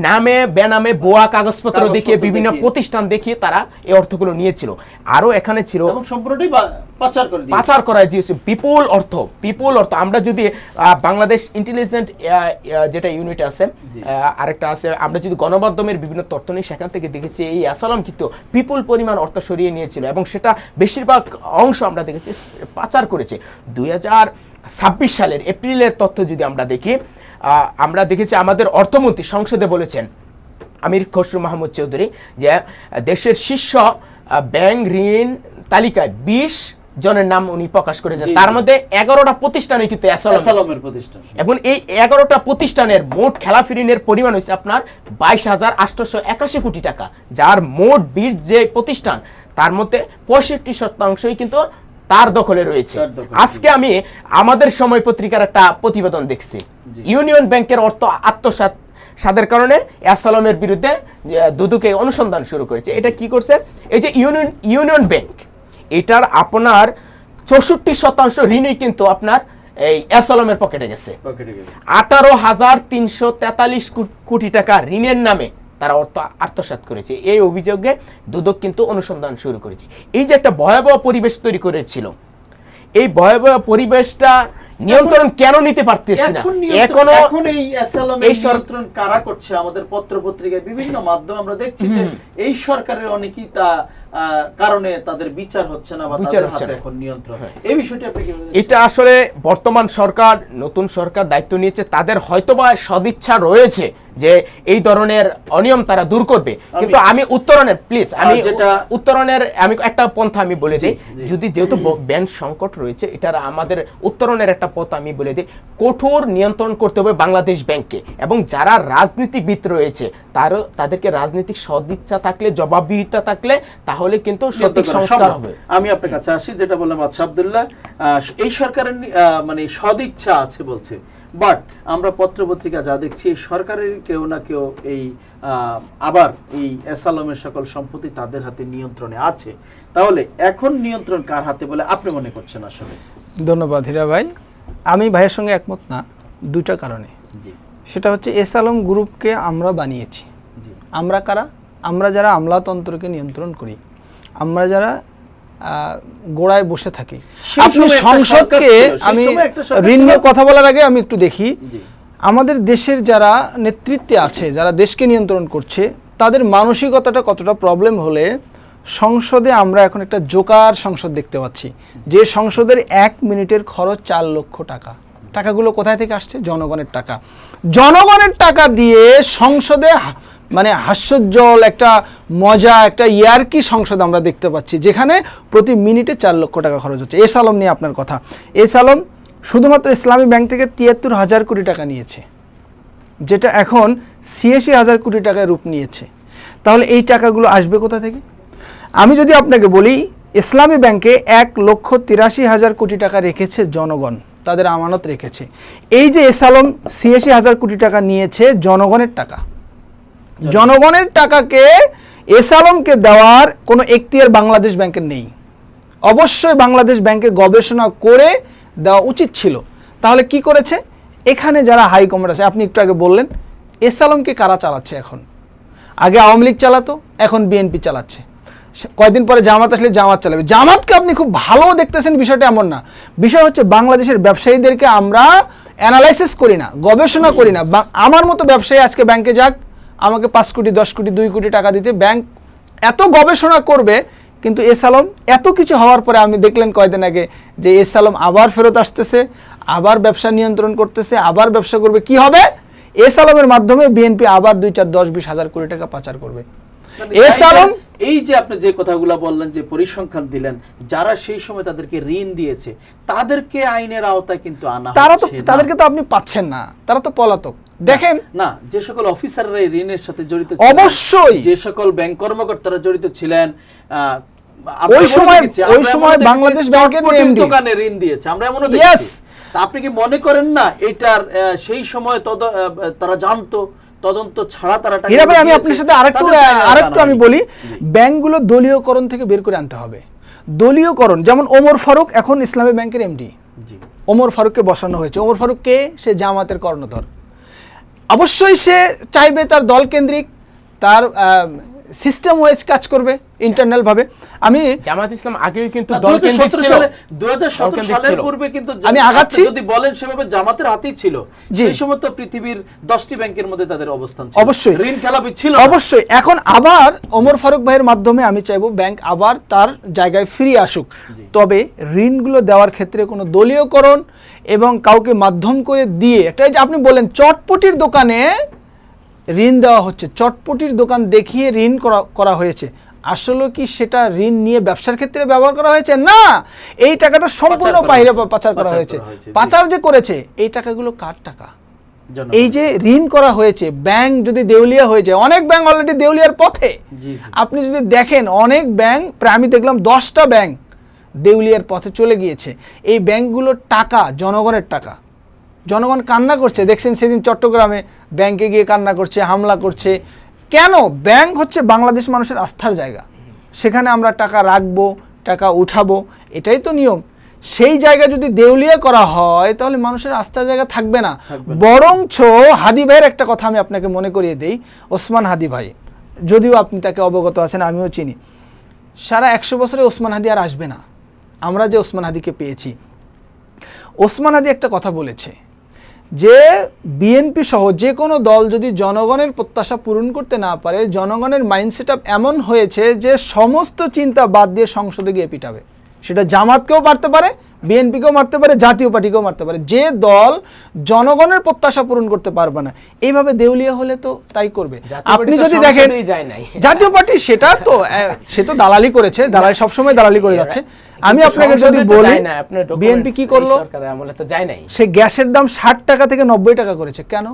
নামে বেনামে ভুয়া কাগজপত্র দেখিয়ে বিভিন্ন প্রতিষ্ঠান দেখিয়ে তারা এই অর্থগুলো নিয়েছিল। আরো এখানে ছিল সম্পূর্ণটাই পাচার করা দিয়েছে বিপুল অর্থ। আমরা যদি বাংলাদেশ ইন্টেলিজেন্ট যেটা ইউনিট আছে, আরেকটা আছে, আমরা যদি গণমাধ্যমের বিভিন্ন তথ্য নিই সেখান থেকে দেখেছি এই এস আলম কিন্তু বিপুল পরিমাণ অর্থ সরিয়ে নিয়েছিল এবং সেটা বেশিরভাগ অংশ আমরা দেখেছি পাচার করেছে। 2026 সালের এপ্রিলের তথ্য যদি আমরা দেখি, আমরা দেখেছি আমাদের অর্থমন্ত্রী সংসদে বলেছেন আমির খসরু মাহমুদ চৌধুরী যে দেশের শীর্ষ ব্যাংক ঋণ তালিকায় 20 জনের নাম উনি প্রকাশ করেছেন, তার মধ্যে 11টা প্রতিষ্ঠানে কিন্তু এস আলমের প্রতিষ্ঠান, এবং এই 11টা প্রতিষ্ঠানের মোট খেলাপি ঋণের পরিমাণ হচ্ছে আপনার 22,881 কোটি টাকা, যার মোট 20 যে প্রতিষ্ঠান তার মধ্যে 65% কিন্তু তার দখলে রয়েছে। আজকে আমি আমাদের সময় পত্রিকার একটা প্রতিবেদন দেখছি, ইউনিয়ন ব্যাংকের অর্থ আত্মসাতের কারণে এস আলমের বিরুদ্ধে দুদকে অনুসন্ধান শুরু করেছে। এটা কি করছে, এই যে ইউনিয়ন ব্যাংক, এটার আপনার 64% ঋণই কিন্তু আপনার এই এস আলমের পকেটে গেছে। 18,343 কোটি টাকা ঋণের নামে তারা অর্থ আত্মসাৎ করেছে। এই অভিযোগে দুদক কিন্তু অনুসন্ধান শুরু করেছে। এই যে একটা ভয়াবহ পরিবেশ তৈরি করেছিল, এই ভয়াবহ পরিবেশটা নিয়ন্ত্রণ কেন নিতে পারতেছি না এখনো? এখন এই এসএলএমের নিয়ন্ত্রণ কারা করছে? আমাদের পত্র পত্রিকায় বিভিন্ন মাধ্যম আমরা দেখছি যে এই সরকারের অনেকেই তা কারণে তাদের বিচার হচ্ছে না বা তাদের হাতে এখন নিয়ন্ত্রণ। এই বিষয়টি আপনি কি বলবেন? এটা আসলে বর্তমান সরকার, নতুন সরকার দায়িত্ব নিয়েছে, তাদের হয়তোবা সদিচ্ছা রয়েছে যে এই ধরনের অনিয়ম তারা দূর করবে, কিন্তু আমি উত্তরণের আমি একটা পন্থা আমি বলে দিই, যদি যেহেতু ব্যাংক সংকট রয়েছে, এটার আমাদের উত্তরণের একটা পথ আমি বলে দিই, কঠোর নিয়ন্ত্রণ করতে হবে বাংলাদেশ ব্যাংককে, এবং যারা রাজনীতিবিদ রয়েছে তাদেরকে রাজনৈতিক সদিচ্ছা থাকলে, জবাবদিহিতা থাকলে, তাহলে কিন্তু সঠিক সংস্কার হবে। আমি আপনার কাছে আসি, যেটা বললাম আচ্ছা আব্দুল্লাহ, এই সরকারের মানে সদিচ্ছা আছে বলছে, বাট আমরা পত্রপত্রিকা যা দেখছি সরকারের কেউ না কেউ এই আবার এই এস আলমের সকল সম্পত্তি তাদের হাতে নিয়ন্ত্রণে আছে। তাহলে এখন নিয়ন্ত্রণ কার হাতে বলে আপনি মনে করছেন? আসলে ধন্যবাদ হীরা ভাই, আমি ভাইয়ের সঙ্গে একমত না দুইটা কারণে। জি সেটা হচ্ছে এস আলম গ্রুপকে আমরা বানিয়েছি। জি আমরা কারা? আমরা যারা আমলাতন্ত্রকে নিয়ন্ত্রণ করি, আমরা যারা গোড়ায় বসে থাকি। সেই আপনি সময় একটা সংসদকে, সরকার ছিল, সেই আমি সময় একটা সরকার ঋণ নিয়ে ছিল। কথা বলার আগে আমি একটু দেখি জি আমাদের দেশের যারা নেতৃত্বে আছে, যারা দেশকে নিয়ন্ত্রণ করছে, তাদের মানসিকতাটা কতটা প্রবলেম হলে সংসদে আমরা এখন একটা জোকার সংসদ দেখতে পাচ্ছি, যে সংসদের 1 মিনিটের খরচ 4 লক্ষ টাকা। টাকাগুলো কোথায় থেকে আসছে? জনগণের টাকা। জনগণের টাকা দিয়ে সংসদে মানে হাস্যোজ্জ্বল একটা মজা, একটা ইয়ার্কি সংসদ আমরা দেখতে পাচ্ছি, যেখানে প্রতি মিনিটে 4 লক্ষ টাকা খরচ হচ্ছে। এস আলম নিয়ে আপনার কথা, এস আলম শুধুমাত্র ইসলামী ব্যাংক থেকে 73,000 কোটি টাকা নিয়েছে, যেটা এখন 86,000 কোটি টাকায় রূপ নিয়েছে। তাহলে এই টাকাগুলো আসবে কোথা থেকে? আমি যদি আপনাকে বলি, ইসলামী ব্যাংকে 1,83,000 কোটি টাকা রেখেছে জনগণ, তাদের আমানত রেখেছে। এই যে এস আলম 86,000 কোটি টাকা নিয়েছে জনগণের টাকা, জনগণের টাকাকে এস আলমকে দেওয়ার কোনো এখতিয়ার বাংলাদেশ ব্যাংকের নেই। অবশ্যই বাংলাদেশ ব্যাংকে গবেষণা করে দেওয়া উচিত ছিল। তাহলে কি করেছে? এখানে যারা হাই কমান্ড আছে, আপনি একটু আগে বললেন এস আলমকে কারা চালাচ্ছে এখন? আগে আওয়ামী লীগ চালাতো, এখন বিএনপি চালাচ্ছে। কয়েকদিন পরে জামাত আসলে জামাত চালাবে। জামাতকে আপনি খুব ভালো দেখতেছেন, বিষয়টা এমন না। বিষয় হচ্ছে বাংলাদেশের ব্যবসায়ীদেরকে আমরা অ্যানালাইসিস করি না, গবেষণা করি না। আমার মতো ব্যবসায়ী আজকে ব্যাংকে যাক, আমাকে 5 কোটি 10 কোটি 2 কোটি টাকা দিতে ব্যাংক এত গবেষণা করবে, কিন্তু এস আলম এত কিছু হওয়ার পরে আমি দেখলেন কয়েকদিন আগে যে এস আলম আবার ফেরত আসতেছে, আবার ব্যবসা নিয়ন্ত্রণ করতেছে, আবার ব্যবসা করবে। কি হবে? এস আলমের মাধ্যমে বিএনপি আবার 2, 4, 10, 20 হাজার কোটি টাকা পাচার করবে। এস আলম এই যে আপনি যে কথাগুলো বললেন, যে পরিসংখ্যান দিলেন, যারা সেই সময় তাদেরকে ঋণ দিয়েছে তাদেরকে আইনের আওতায় কিন্তু আনা হচ্ছে না। তাদেরকে তো আপনি পাচ্ছেন না, তারা তো পলাতক। দেখেন না, যে সকল অফিসাররা এই ঋণের সাথে জড়িত ছিলেন, অবশ্যই যে সকল ব্যাংক কর্মকর্তারা জড়িত ছিলেন, ওই সময় বাংলাদেশ ব্যাংকের এমডি দোকানে ঋণ দিয়েছে, আমরা এমনও দেখেছি। তা আপনি কি মনে করেন না এটার সেই সময় তারা জানতো, তদন্ত ছাড়া তারা টাকা? হীরা ভাই, আমি আপনার সাথে আরেকটু আমি বলি, ব্যাংকগুলো দলীয়করণ থেকে বের করে আনতে হবে। দলীয়করণ, যেমন ওমর ফারুক এখন ইসলামী ব্যাংকের এমডি। ওমর ফারুককে বসানো হয়েছে। ওমর ফারুক কে? সে জামাতের কর্ণধর। অবশ্যই সে চাইবে তার দল কেন্দ্রিক, তার সিস্টেম ওয়াইজ কাজ করবে ইন্টারনাল ভাবে। আমি জামাত ইসলাম আগেও কিন্তু দল কেন্দ্রিক ছিল। 2017 সালের পূর্বে কিন্তু আমি আগাচ্ছি, যদি বলেন সেভাবে জামাতের হাতেই ছিল। সেই সময় তো পৃথিবীর 10টি ব্যাংকের মধ্যে তাদের অবস্থান ছিল, অবশ্যই ঋণ খেলাপি ছিল। অবশ্যই এখন আবার ওমর ফারুক ভাইয়ের মাধ্যমে আমি চাইবো ব্যাংক আবার তার জায়গায় ফিরে আসুক। তবে ঋণগুলো দেওয়ার ক্ষেত্রে কোনো দলীয়করণ এবং কাউকে মাধ্যম করে দিয়ে, একটা যে আপনি বলেন চটপটির দোকানে ঋণ দেওয়া হচ্ছে, চটপটির দোকান দেখিয়ে ঋণ করা হয়েছে, আসলে কি সেটা ঋণ নিয়ে ব্যবসার ক্ষেত্রে ব্যবহার করা হয়েছে? না, এই টাকাটা সম্পূর্ণ বাইরে পাচার করা হয়েছে। পাচার যে করেছে, এই টাকাগুলো কার টাকা? এই যে ঋণ করা হয়েছে, ব্যাংক যদি দেউলিয়া হয়ে যায়, অনেক ব্যাংক অলরেডি দেউলিয়ার পথে। আপনি যদি দেখেন অনেক ব্যাংক, প্রায় আমি দেখলাম 10টা ব্যাংক দেউলিয়ার পথে চলে গিয়েছে। এই ব্যাংকগুলোর টাকা জনগণের টাকা। জনগণ কান্না করছে, দেখছেন সেদিন চট্টগ্রামে ব্যাংকে গিয়ে কান্না করছে, হামলা করছে। কেন? ব্যাংক হচ্ছে বাংলাদেশ মানুষের আস্থার জায়গা, সেখানে আমরা টাকা রাখবো, টাকা উঠাবো, এটাই তো নিয়ম। সেই জায়গা যদি দেউলিয়া করা হয় তাহলে মানুষের আস্থার জায়গা থাকবে না। বরঞ্চ হাদি ভাইয়ের একটা কথা আমি আপনাকে মনে করিয়ে দেই, ওসমান হাদি ভাই, যদিও আপনি তাকে অবগত আছেন, আমিও চিনি, সারা 100 বছরে ওসমান হাদি আর আসবে না। আমরা যে ওসমান হাদিকে পেয়েছি, ওসমান হাদি একটা কথা বলেছে যে বিএনপি সহ যে কোনো দল যদি জনগণের প্রত্যাশা পূরণ করতে না পারে, জনগণের মাইন্ডসেট আপ এমন হয়েছে যে সমস্ত চিন্তা বাদ দিয়ে সংসদে গিয়ে পিটাবে। সেটা জামাতকেও মারতে পারে, বিএনপিকেও মারতে পারে, জাতীয় পার্টিকেও মারতে পারে। যে দল জনগণের প্রত্যাশা পূরণ করতে পারবে না, এইভাবে দেউলিয়া হলে তো তাই করবে। আপনি যদি দেখেন জাতীয় পার্টি, সেটা তো সে তো দালালি করেছে, দালালি সবসময় দালালি করে যাচ্ছে। আমি আপনাকে যদি বলি বিএনপি কি করলো, সে গ্যাসের দাম 60 টাকা থেকে 90 টাকা করেছে। কেন?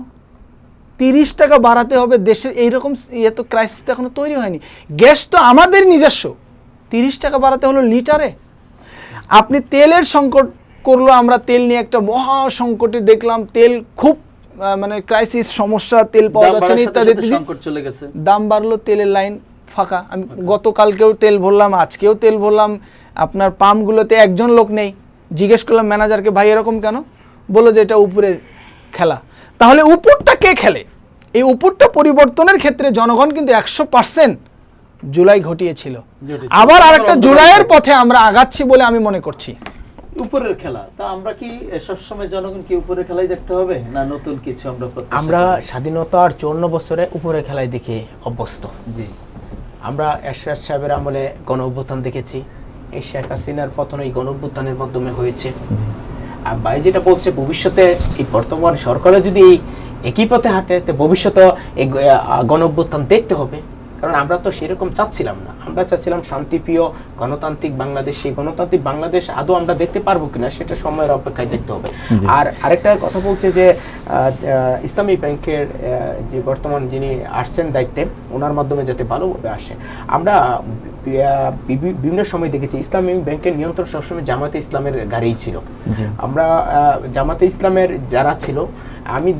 30 টাকা বাড়াতে হবে দেশের? এইরকম তো ক্রাইসিস এখনো তৈরি হয়নি। গ্যাস তো আমাদের নিজস্ব, 30 টাকা বাড়াতে হলো লিটারে। আপনি তেলের সংকট করলো, আমরা তেল নিয়ে একটা মহা সংকটে দেখলাম, তেল খুব মানে ক্রাইসিস সমস্যা, তেল পাওয়া যাচ্ছে না ইত্যাদি, সংকট চলে গেছে, দাম বাড়লো, তেলের লাইন ফাঁকা। আমি গতকালকেও তেল ভরলাম, আজকেও তেল ভরলাম, আপনার পাম্পগুলোতে একজন লোক নেই। জিজ্ঞেস করলাম ম্যানেজারকে, ভাই এরকম কেন? বললো যে এটা উপরের খেলা। তাহলে উপরটা কে খেলে? এই উপরটা পরিবর্তনের ক্ষেত্রে জনগণ কিন্তু 100% জুলাই ঘটিয়েছিল। আবার আরেকটা জুলাইয়ের পথে আমরা আগাচ্ছি বলে আমি মনে করছি। উপরের খেলা, তা আমরা কি সব সময় জনগণ কি উপরের খেলাই দেখতে হবে, না নতুন কিছু আমরা প্রত্যাশা আমরা করি? স্বাধীনতার 54 বছরে উপরের খেলায় দেখে অভ্যস্ত। জি, আমরা এরশাদ সাহেবের আমলে গণ অভ্যুত্থান দেখেছি, এই শেখ হাসিনার পতন এই গণ অভ্যুত্থানের মাধ্যমে হয়েছে। আর ভাই যেটা বলছে, ভবিষ্যতে এই বর্তমান সরকারে যদি একই পথে হাঁটে, তো ভবিষ্যতে এই গণ অভ্যুত্থান দেখতে হবে। কারণ আমরা তো সেরকম চাচ্ছিলাম না, আমরা চাচ্ছিলাম শান্তিপ্রিয় গণতান্ত্রিক বাংলাদেশ। সেই গণতান্ত্রিক বাংলাদেশ আদৌ আমরা দেখতে পারবো কিনা সেটা সময়ের অপেক্ষায় দেখতে হবে। আর আরেকটা কথা বলছে যে ইসলামী ব্যাংকের যে বর্তমান যিনি আসছেন দায়িত্বে, ওনার মাধ্যমে যাতে ভালোভাবে আসে। আমরা বিভিন্ন সময় দেখেছি ইসলামী ব্যাংকের নিয়ন্ত্রণ সবসময় জামাতে ইসলামের গাড়িই ছিল। আমরা জামাতে ইসলামের যারা ছিল, আমি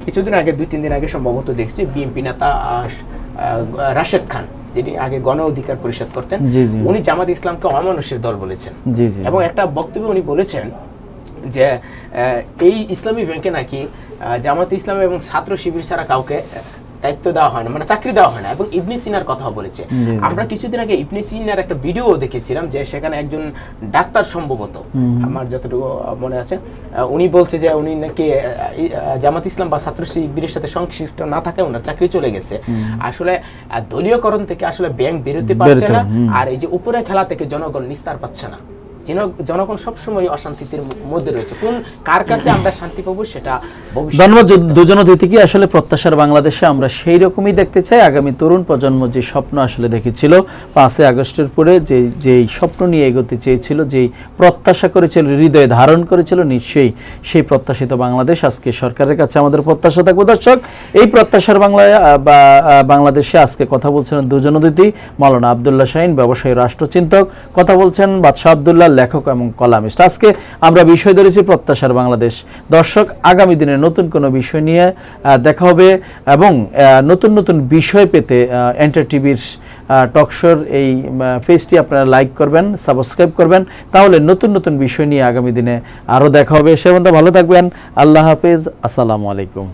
কিছুদিন আগে 2-3 দিন আগে সম্ভবত দেখছি বিএনপি নেতা রাশেদ খান, যিনি আগে গণ অধিকার পরিষদ করতেন, উনি জামাত ইসলামকে অমানুষের দল বলেছেন। এবং একটা বক্তব্যে উনি বলেছেন যে এই ইসলামী ব্যাংকে নাকি জামাত ইসলাম এবং ছাত্র শিবির ছাড়া কাউকে দায়িত্ব দেওয়া হয় না, মানে চাকরি দেওয়া হয় না। এবং ইবনে সিনার কথাও বলেছে। আমরা কিছুদিন আগে ইবনে সিনার একটা ভিডিও দেখেছিলাম, যে সেখানে একজন ডাক্তার সম্ভবত, আমার যতটুকু মনে আছে, উনি বলছে যে উনি নাকি জামাত ইসলাম বা ছাত্র শিবিরের সাথে সংশ্লিষ্ট না থাকে ওনার চাকরি চলে গেছে। আসলে দলীয়করণ থেকে আসলে ব্যাংক বেরোতে পারছে না, আর এই যে উপরে খেলা থেকে জনগণ নিস্তার পাচ্ছে না। জনগণ সবসময় অশান্তির মধ্যে রয়েছে। কোন কার কাছে আমরা শান্তি পাবো সেটা ধন্যবাদ দুজন অতিথিকে। আসলে প্রত্যাশার বাংলাদেশে আমরা সেই রকমই দেখতে চাই। আগামী তরুণ প্রজন্ম যে স্বপ্ন আসলে দেখেছিল 5 আগস্টের পরে, যেই স্বপ্ন নিয়ে এগোতে চেয়েছিল, যেই প্রত্যাশা করেছিল, হৃদয়ে ধারণ করেছিল, নিশ্চয়ই সেই প্রত্যাশিত বাংলাদেশ আজকে সরকারের কাছে আমাদের প্রত্যাশা থাকবে। দর্শক, এই প্রত্যাশার বাংলাদেশে আজকে কথা বলছিলেন দুজন অতিথি, মাওলানা আব্দুল্লাহ শাহীন, ব্যবসায়ী রাষ্ট্রচিন্তক, কথা বলছেন বাদশাহ আব্দুল্লাহ, লেখক এবং কলামিস্ট। আজকে আমরা বিষয় ধরেছি প্রত্যাশার বাংলাদেশ। দর্শক, আগামী দিনে নতুন কোনো বিষয় নিয়ে দেখা হবে, এবং নতুন নতুন বিষয় পেতে এন্টার টিভির টকশোর এই পেজটি আপনারা লাইক করবেন, সাবস্ক্রাইব করবেন, তাহলে নতুন নতুন বিষয় নিয়ে আগামী দিনে আরও দেখা হবে। সে পর্যন্ত ভালো থাকবেন। আল্লাহ হাফেজ, আসসালামু আলাইকুম।